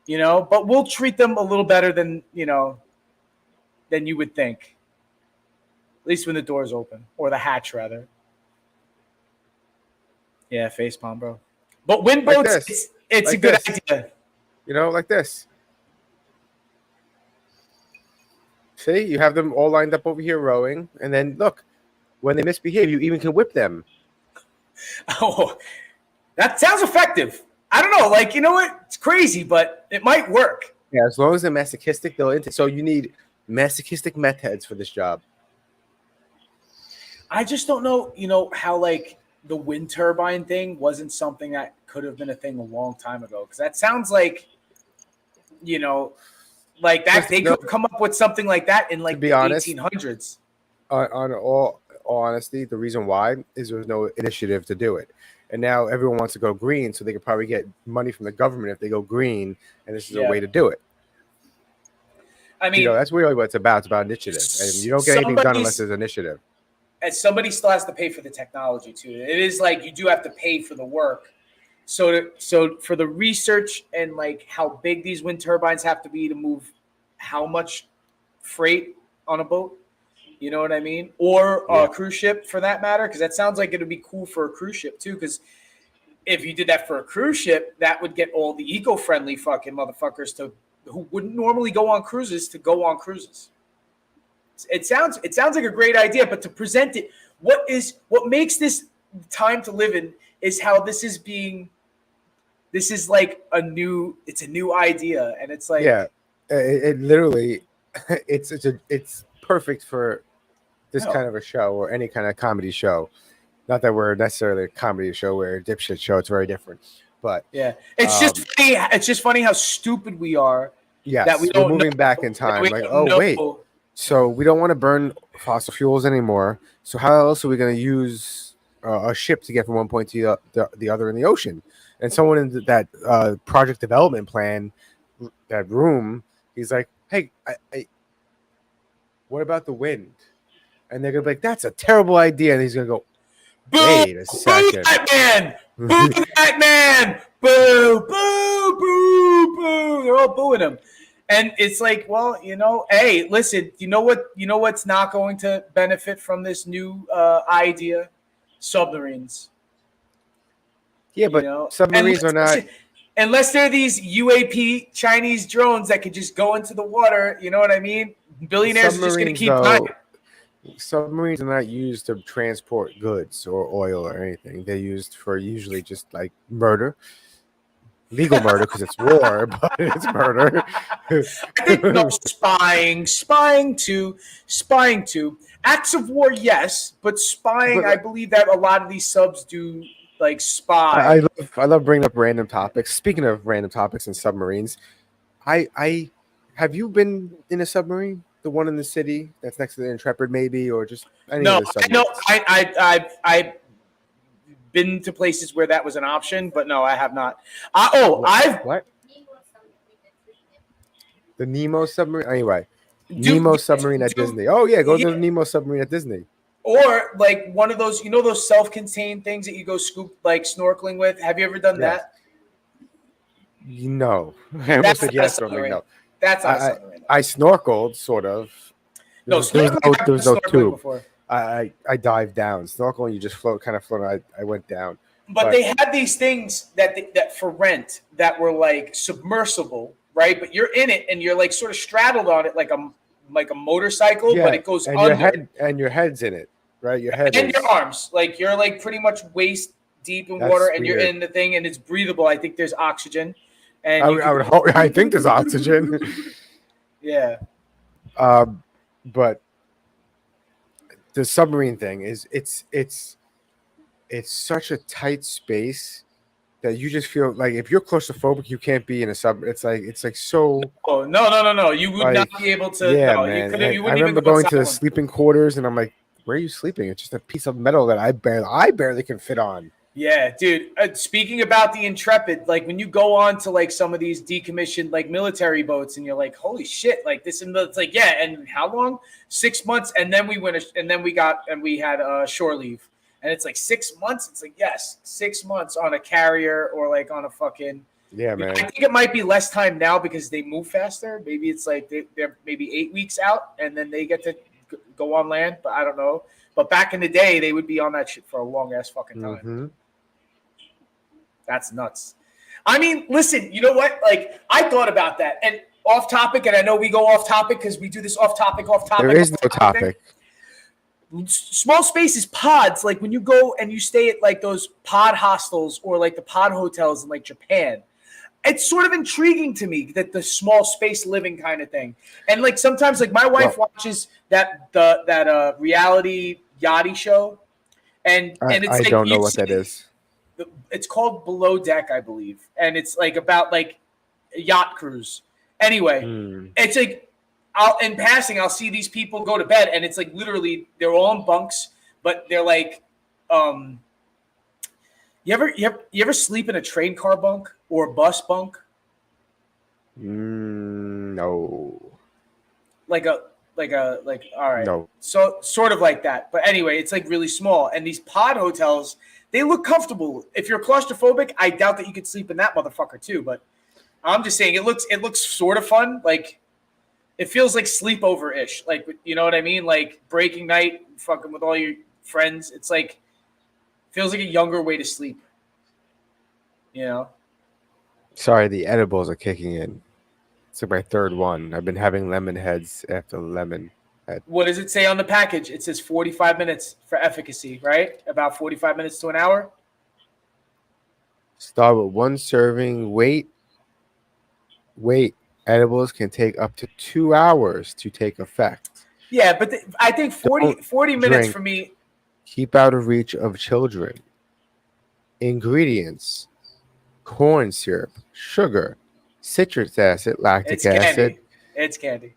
but we'll treat them a little better than you would think. At least when the door's open, or the hatch rather. Yeah, facepalm, bro. But wind boats, it's a good idea. Like this. See, you have them all lined up over here rowing, and then look. When they misbehave, you even can whip them. Oh, that sounds effective. I don't know. Like, you know what? It's crazy, but it might work. Yeah, as long as they're masochistic, so you need masochistic meth heads for this job. I just don't know, how like the wind turbine thing wasn't something that could have been a thing a long time ago. Because that sounds like, like that they could come up with something like that in like the 1800s. On all honesty, the reason why is there was no initiative to do it, and now everyone wants to go green, so they could probably get money from the government if they go green, and this is a way to do it. I mean, that's really what it's about. It's about initiative, and you don't get anything done unless there's initiative. And somebody still has to pay for the technology too. It is like you do have to pay for the work. So for the research and like how big these wind turbines have to be to move how much freight on a boat. You know what I mean? Or a cruise ship for that matter, because that sounds like it would be cool for a cruise ship too. Because if you did that for a cruise ship, that would get all the eco-friendly fucking motherfuckers who wouldn't normally go on cruises to go on cruises. It sounds like a great idea, but to present it, what makes this time to live in is how this is like a new idea, and it's like it literally it's perfect for this kind of a show or any kind of comedy show. Not that we're necessarily a comedy show, we're a dipshit show. It's very different. But yeah, it's just funny. It's just funny how stupid we are. Yes, that we don't we're moving back in time. Like, wait, so we don't want to burn fossil fuels anymore. So how else are we going to use a ship to get from one point to the other in the ocean? And someone in that project development plan, that room, he's like, hey, what about the wind? And they're gonna be like, that's a terrible idea. And he's gonna go, wait a second. Boo that man! Boo, boo, boo, boo. They're all booing him. And it's like, well, hey, listen, you know what's not going to benefit from this new idea? Submarines. Yeah, but submarines are not. Unless they're these UAP Chinese drones that could just go into the water, you know what I mean? Billionaires are just going to keep buying. Submarines are not used to transport goods or oil or anything. They're used for usually just like murder. Legal murder because it's war, but it's murder. I think no, spying too. Acts of war, yes, but spying, I believe that a lot of these subs do like spy. I love bringing up random topics. Speaking of random topics and submarines, I have you been in a submarine? The one in the city that's next to the Intrepid, maybe, or just any of the submarines? No, I've been to places where that was an option, but no, I have not. What? The Nemo submarine. Anyway, Nemo submarine at Disney. Oh yeah, go to the Nemo submarine at Disney. Or like one of those, those self-contained things that you go snorkeling with. Have you ever done that? No, I almost said yes, but no. That's not a submarine. I snorkeled, sort of. There was no tube. Before. I dived down. Snorkeling, you just float. I went down. But they had these things that for rent that were like submersible, right? But you're in it and you're like sort of straddled on it like a motorcycle, but it goes under. Your head's in it, right? Your head and your arms, like you're like pretty much waist deep in water, and you're in the thing, and it's breathable. I think there's oxygen. And I think there's oxygen. Yeah. But the submarine thing is it's such a tight space that you just feel like if you're claustrophobic, you can't be in a sub. It's like so. Oh no! You would not be able to. Yeah, no, man. You I remember going to the sleeping quarters, and I'm like, "Where are you sleeping?" It's just a piece of metal that I barely can fit on. Yeah, dude. Speaking about the Intrepid, like when you go on to like some of these decommissioned like military boats, and you're like, "Holy shit!" Like this, and it's like, yeah. And how long? 6 months, and then we had shore leave. And it's like 6 months. It's like, yes, 6 months on a carrier or like on a fucking. Yeah, man. I think it might be less time now because they move faster. Maybe it's like they're maybe 8 weeks out and then they get to go on land. But I don't know. But back in the day, they would be on that shit for a long ass fucking time. Mm-hmm. That's nuts. I mean, listen, you know what? Like, I thought about that. And off topic, and I know we go off topic because we do this off topic. There is no topic. Small spaces, pods, like when you go and you stay at like those pod hostels or like the pod hotels in like Japan, it's sort of intriguing to me that the small space living kind of thing. And like sometimes like my wife watches that reality yachty show and it's I don't know what that is. It's called Below Deck, I believe. And it's like about like a yacht cruise. Anyway, it's like in passing, I'll see these people go to bed, and it's like literally they're all in bunks, but they're like, you ever sleep in a train car bunk or a bus bunk? No. Like all right. No. So sort of like that, but anyway, it's like really small, and these pod hotels, they look comfortable. If you're claustrophobic, I doubt that you could sleep in that motherfucker too. But I'm just saying, it looks sort of fun, like. It feels like sleepover-ish. Like, you know what I mean? Like breaking night, fucking with all your friends. It's like, feels like a younger way to sleep. You know? Sorry, the edibles are kicking in. It's like my third one. I've been having lemon heads after lemon head. What does it say on the package? It says 45 minutes for efficacy, right? About 45 minutes to an hour? Start with one serving. Wait. Edibles can take up to 2 hours to take effect. Yeah, but I think 40 minutes for me. Keep out of reach of children. Ingredients: corn syrup, sugar, citric acid, lactic acid. It's candy.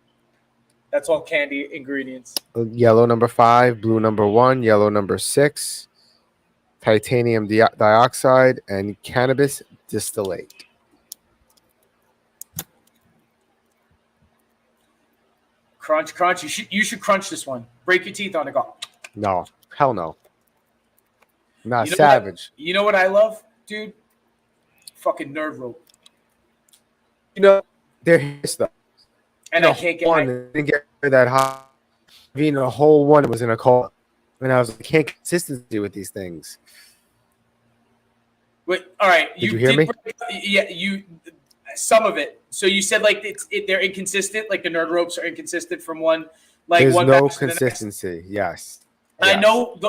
That's all candy ingredients. Yellow number 5, blue number 1, yellow number 6, titanium dioxide, and cannabis distillate. Crunch. You should crunch this one. Break your teeth on it. Go. No, hell no. Not savage. You know what I love? dude. Fucking nerd rope. You know, they're stuff. And I can't get one. Didn't get that hot. Being a whole one was in a call, and I was like, I can't consistency with these things. Wait, all right. Did you hear me? Yeah, some of it. So you said like they're inconsistent, like the nerd ropes are inconsistent from one. Like there's one no consistency. Yes. I know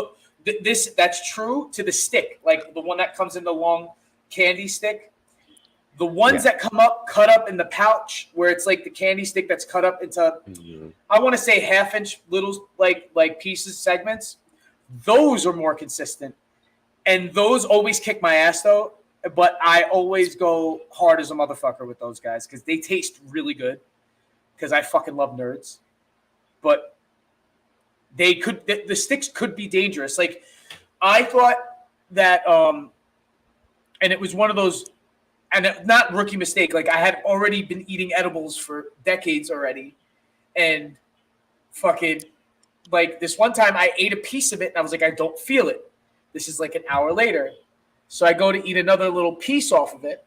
that's true to the stick, like the one that comes in the long candy stick. The ones that come up, cut up in the pouch, where it's like the candy stick that's cut up into, I want to say 1/2-inch little like pieces, segments. Those are more consistent, and those always kick my ass though. But I always go hard as a motherfucker with those guys because they taste really good. Because I fucking love nerds, but the sticks could be dangerous. Like I thought that, and it was one of those. And not rookie mistake. Like I had already been eating edibles for decades already, and fucking like this one time I ate a piece of it and I was like, I don't feel it. This is like an hour later, so I go to eat another little piece off of it,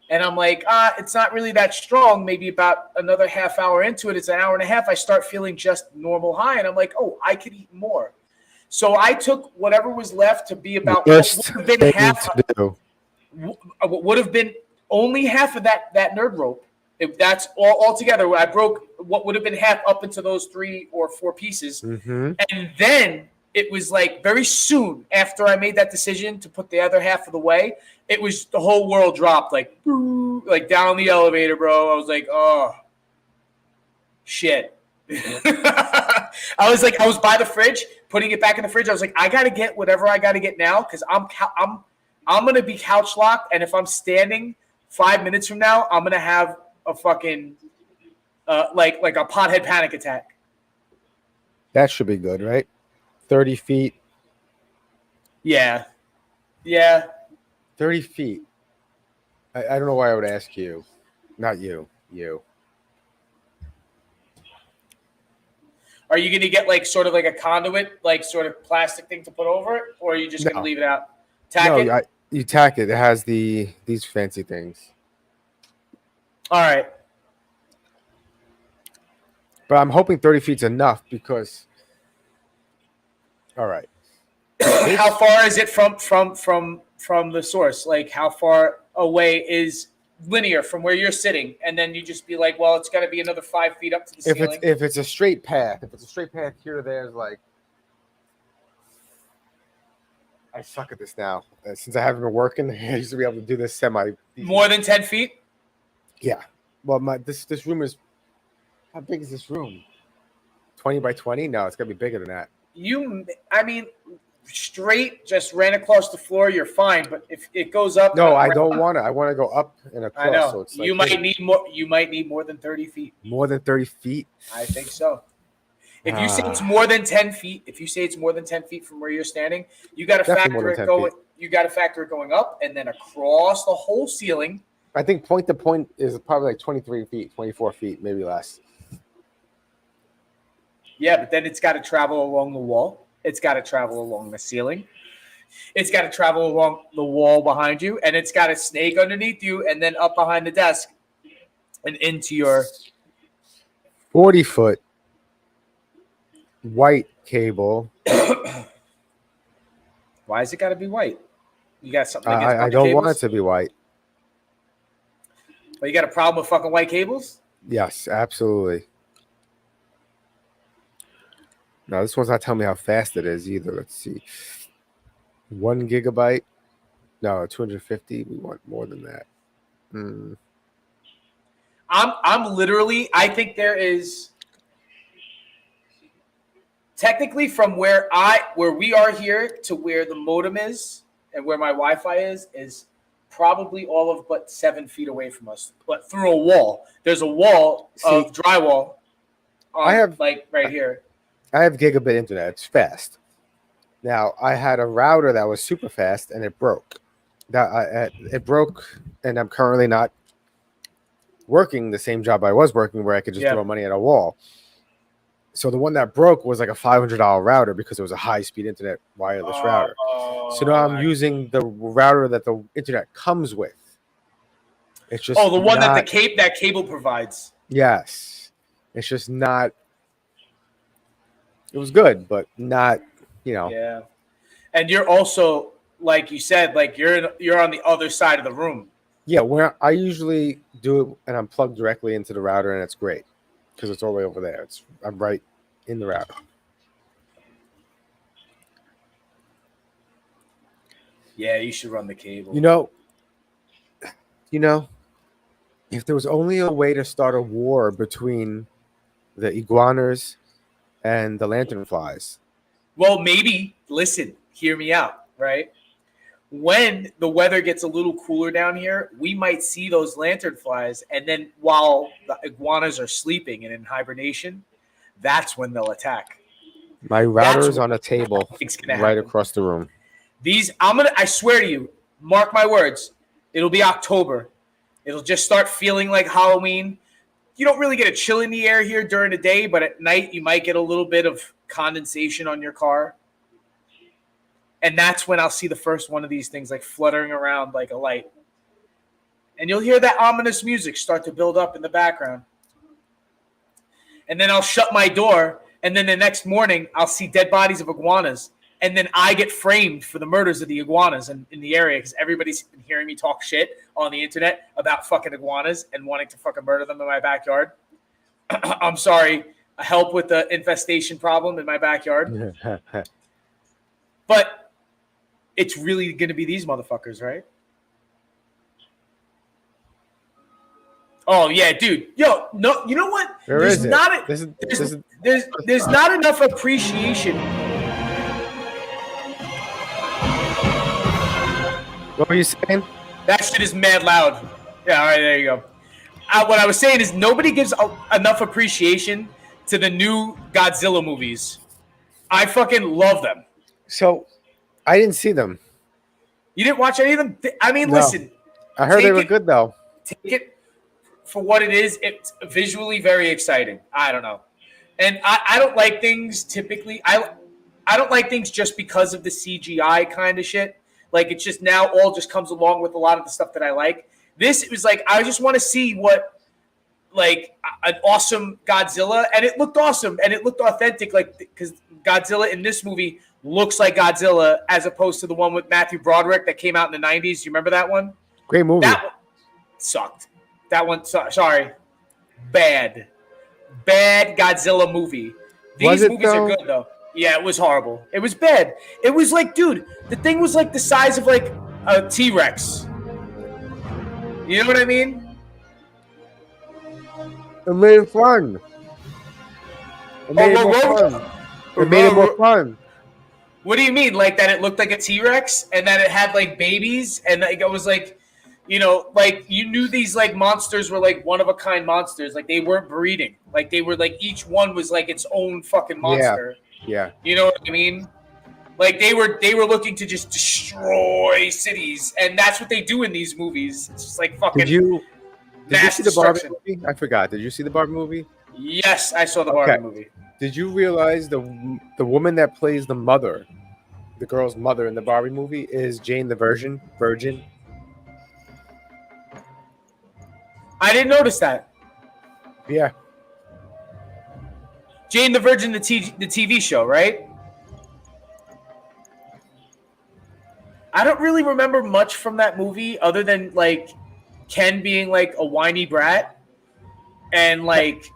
and I'm like, it's not really that strong. Maybe about another half hour into it, it's an hour and a half. I start feeling just normal high, and I'm like, oh, I could eat more. So I took whatever was left to be about would have been only half of that nerd rope. If that's all together, I broke what would have been half up into those 3 or 4 pieces. And then it was like very soon after I made that decision to put the other half of the way, it was the whole world dropped like down the elevator, bro. I was like, oh shit. I was by the fridge, putting it back in the fridge. I was like, I got to get whatever I got to get now because I'm going to be couch locked, and if I'm standing 5 minutes from now, I'm going to have a fucking like a pothead panic attack. That should be good, right? 30 feet. Yeah. 30 feet. I don't know why I would ask you. Not you. You. Are you going to get like sort of like a conduit, like sort of plastic thing to put over it, or are you just going to leave it out? Tack it? You tack it. It has these fancy things. All right. But I'm hoping 30 feet's enough because. All right. How far is it from the source? Like how far away is linear from where you're sitting? And then you just be like, well, it's got to be another 5 feet up to the ceiling. If it's a straight path, here to there is like. I suck at this now. Since I haven't been working, I used to be able to do this semi. More than 10 feet? Yeah. Well, this room is. How big is this room? 20 by 20? No, it's gonna be bigger than that. Straight just ran across the floor. You're fine, but if it goes up, no, I don't want to. I want to go up and across. I know. So it's like you might need more. You might need more than 30 feet. More than 30 feet? I think so. If you say it's more than 10 feet, from where you're standing, you got to factor it going. You got to factor it going up and then across the whole ceiling. I think point to point is probably like 23 feet, 24 feet, maybe less. Yeah, but then it's got to travel along the wall. It's got to travel along the ceiling. It's got to travel along the wall behind you, and it's got to snake underneath you and then up behind the desk and into your 40-foot white cable. Why is it got to be white? You got something against I don't want it to be white. Well, you got a problem with fucking white cables? Yes, absolutely. No, this one's not telling me how fast it is either. Let's see. 1 gigabyte. No, 250. We want more than that. I'm literally. I think there is. Technically, from where we are here to where the modem is and where my Wi-Fi is probably all of but 7 feet away from us. But through a wall, there's a wall of drywall. I have like right here. I have gigabit internet. It's fast. Now I had a router that was super fast and it broke. It broke, and I'm currently not working the same job I was working, where I could just throw money at a wall. So the one that broke was like a $500 router because it was a high-speed internet wireless router. So now I'm using the router that the internet comes with. It's just the one not, that cable provides. Yes, it's just not. It was good, but not. Yeah, and you're also like you said, like you're on the other side of the room. Yeah, where I usually do it, and I'm plugged directly into the router, and it's great because it's all the way over there. I'm right in the router. Yeah, you should run the cable. If there was only a way to start a war between the iguanas and the lanternflies. Well, maybe, listen, hear me out, right? When the weather gets a little cooler down here, we might see those lanternflies, and then while the iguanas are sleeping and in hibernation, that's when they'll attack. My router is on a table right across the room. I swear to you, mark my words, it'll be October. It'll just start feeling like Halloween. You don't really get a chill in the air here during the day, but at night you might get a little bit of condensation on your car. And that's when I'll see the first one of these things like fluttering around like a light. And you'll hear that ominous music start to build up in the background. And then I'll shut my door, and then the next morning I'll see dead bodies of iguanas. And then I get framed for the murders of the iguanas in the area because everybody's been hearing me talk shit on the internet about fucking iguanas and wanting to fucking murder them in my backyard. I'm sorry, help with the infestation problem in my backyard. But it's really going to be these motherfuckers, right? Oh yeah, dude. Yo, no, you know what? There's not enough appreciation. What were you saying? That shit is mad loud. Yeah, all right, there you go. What I was saying is nobody gives enough appreciation to the new Godzilla movies. I fucking love them. So, I didn't see them. You didn't watch any of them? I mean, No. Listen. I heard they were good, though. Take it for what it is. It's visually very exciting. I don't know. And I don't like things typically. I don't like things just because of the CGI kind of shit. Like, it's just now all just comes along with a lot of the stuff that I like. This was like, I just want to see what, like, an awesome Godzilla. And it looked awesome. And it looked authentic. Like, because Godzilla in this movie looks like Godzilla as opposed to the one with Matthew Broderick that came out in the 90s. You remember that one? Great movie. That one sucked. That one, sorry. Bad Godzilla movie. These movies are good, though. Yeah, it was horrible. It was bad. It was like, dude, the thing was like the size of like a T-Rex. You know what I mean? It made it fun. It made it more fun. What do you mean? Like that it looked like a T-Rex and that it had like babies and like it was like, you know, like you knew these like monsters were like one of a kind monsters. Like they weren't breeding. Like they were like each one was like its own fucking monster. Yeah. You know what I mean? Like they were Looking to just destroy cities, and that's what they do in these movies. It's just like fucking. Did you see the Barbie movie? I forgot. Did you see the Barbie movie? Yes, I saw the Barbie movie. Did you realize the woman that plays the mother, the girl's mother in the Barbie movie, is Jane the Virgin? I didn't notice that. Yeah. Jane the Virgin, the TV show, right? I don't really remember much from that movie other than like Ken being like a whiny brat and like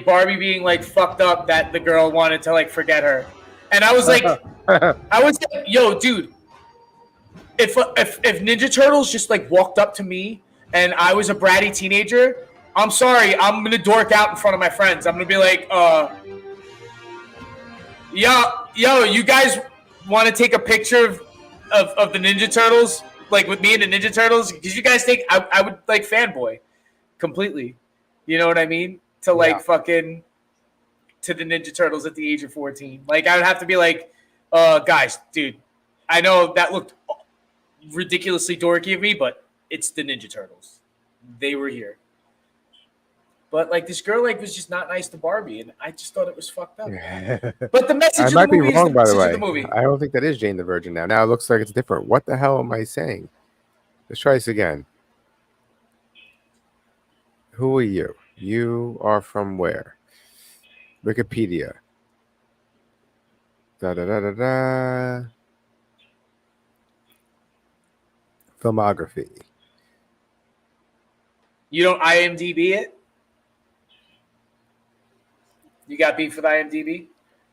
Barbie being like fucked up that the girl wanted to like forget her. And I was like, yo, dude, if Ninja Turtles just like walked up to me and I was a bratty teenager, I'm sorry, I'm going to dork out in front of my friends. I'm going to be like, yo, you guys want to take a picture of the Ninja Turtles, like with me and the Ninja Turtles? Because you guys think I would like fanboy completely. You know what I mean? To like fucking to the Ninja Turtles at the age of 14. Like I would have to be like, guys, dude, I know that looked ridiculously dorky of me, but it's the Ninja Turtles. They were here. But like this girl like was just not nice to Barbie, and I just thought it was fucked up. I But the message of might the be movie wrong, is the by the message way. of the movie. I don't think that is Jane the Virgin now. Now it looks like it's different. What the hell am I saying? Let's try this again. Who are you? You are from where? Wikipedia. Da da da da da. Filmography. You don't IMDb it? You got beef with IMDb?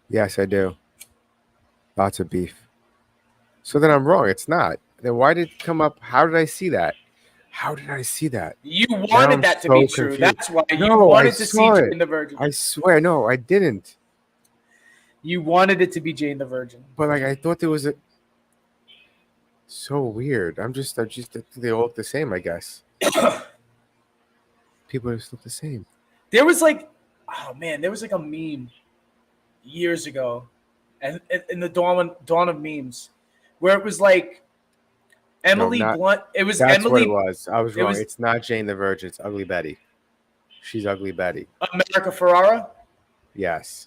Yes, I do. Lots of beef. So then I'm wrong. It's not. Then why did it come up? How did I see that? How did I see that? You I'm wanted that to be so true. confused. That's why you No, I wanted to see saw it. Jane the Virgin. I swear, no, I didn't. You wanted it to be Jane the Virgin. But like, I thought there was a. So weird. I think they all look the same. I guess people just look the same. There was like, oh man, there was like a meme years ago, and in the dawn of memes, where it was like Emily Blunt. It was That's Emily. what it was. I was wrong. It's not Jane the Virgin. It's Ugly Betty. She's Ugly Betty. America Ferrara. Yes.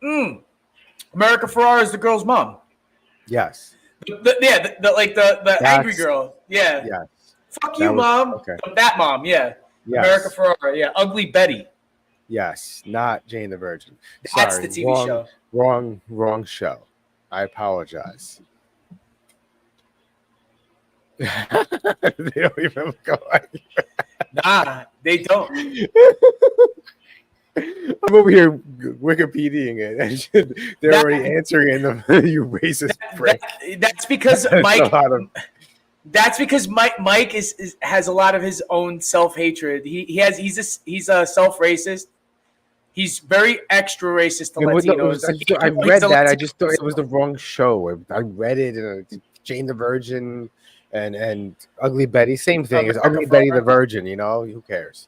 America Ferrara is the girl's mom. Yes. The angry girl. Yeah. Yes. Fuck you, mom. Okay. That mom. Yeah. Yes. America Ferrara. Yeah. Ugly Betty. Yes. Not Jane the Virgin. That's Sorry, the TV show. Wrong show. I apologize. They don't even look alike. Nah, they don't. I'm over here Wikipediaing it. They're already answering it. You racist prick. That's because Mike. That's because Mike has a lot of his own self-hatred. He's a self-racist. He's very extra racist to Latinos. I read that. I just thought it was the wrong show. I read it, and Jane the Virgin and Ugly Betty, same thing as Ugly Betty the Virgin. You know, who cares?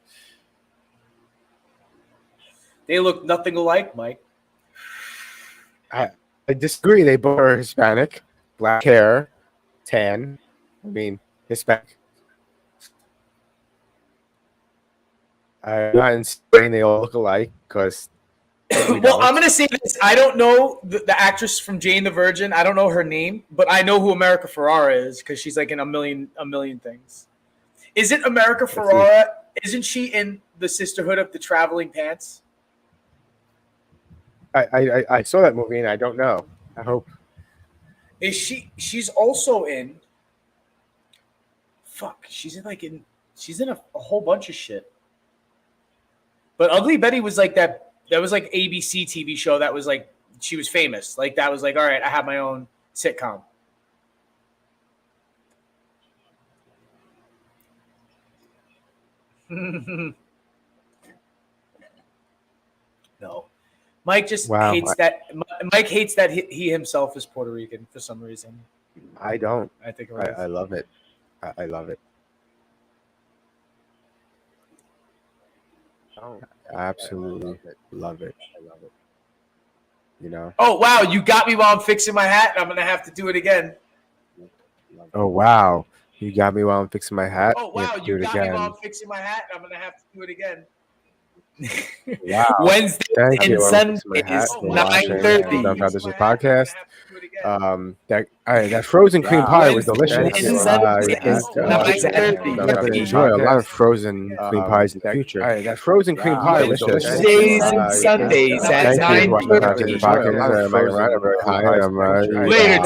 They look nothing alike, Mike. I disagree. They both are Hispanic, black hair, tan. I mean, Hispanic. I'm not insinuating they all look alike because. Well, I'm going to say this. I don't know the actress from Jane the Virgin. I don't know her name, but I know who America Ferrara is because she's like in a million things. Isn't America Ferrara? Isn't she in the Sisterhood of the Traveling Pants? I saw that movie and I don't know. I hope. Is she? She's also in. Fuck. She's in a whole bunch of shit. But Ugly Betty was like that. That was like ABC TV show. That was like she was famous. Like that was like, all right, I have my own sitcom. No, Mike just hates that. Mike hates that he himself is Puerto Rican for some reason. I don't. I think I love it. I love it. Oh, absolutely love it. I love it. You know. Oh wow, you got me while I'm fixing my hat. I'm gonna have to do it again. Oh wow, you got me while I'm fixing my hat. Oh wow, you got me while I'm fixing my hat. I'm gonna have to do it again. Wow. Wednesday and Sundays, 9:30. Dumbfounded podcast. That frozen cream pie was delicious. Enjoy a lot of frozen cream pies in the future. That frozen cream pie was delicious. Wednesdays and Sundays at 9:30. Later.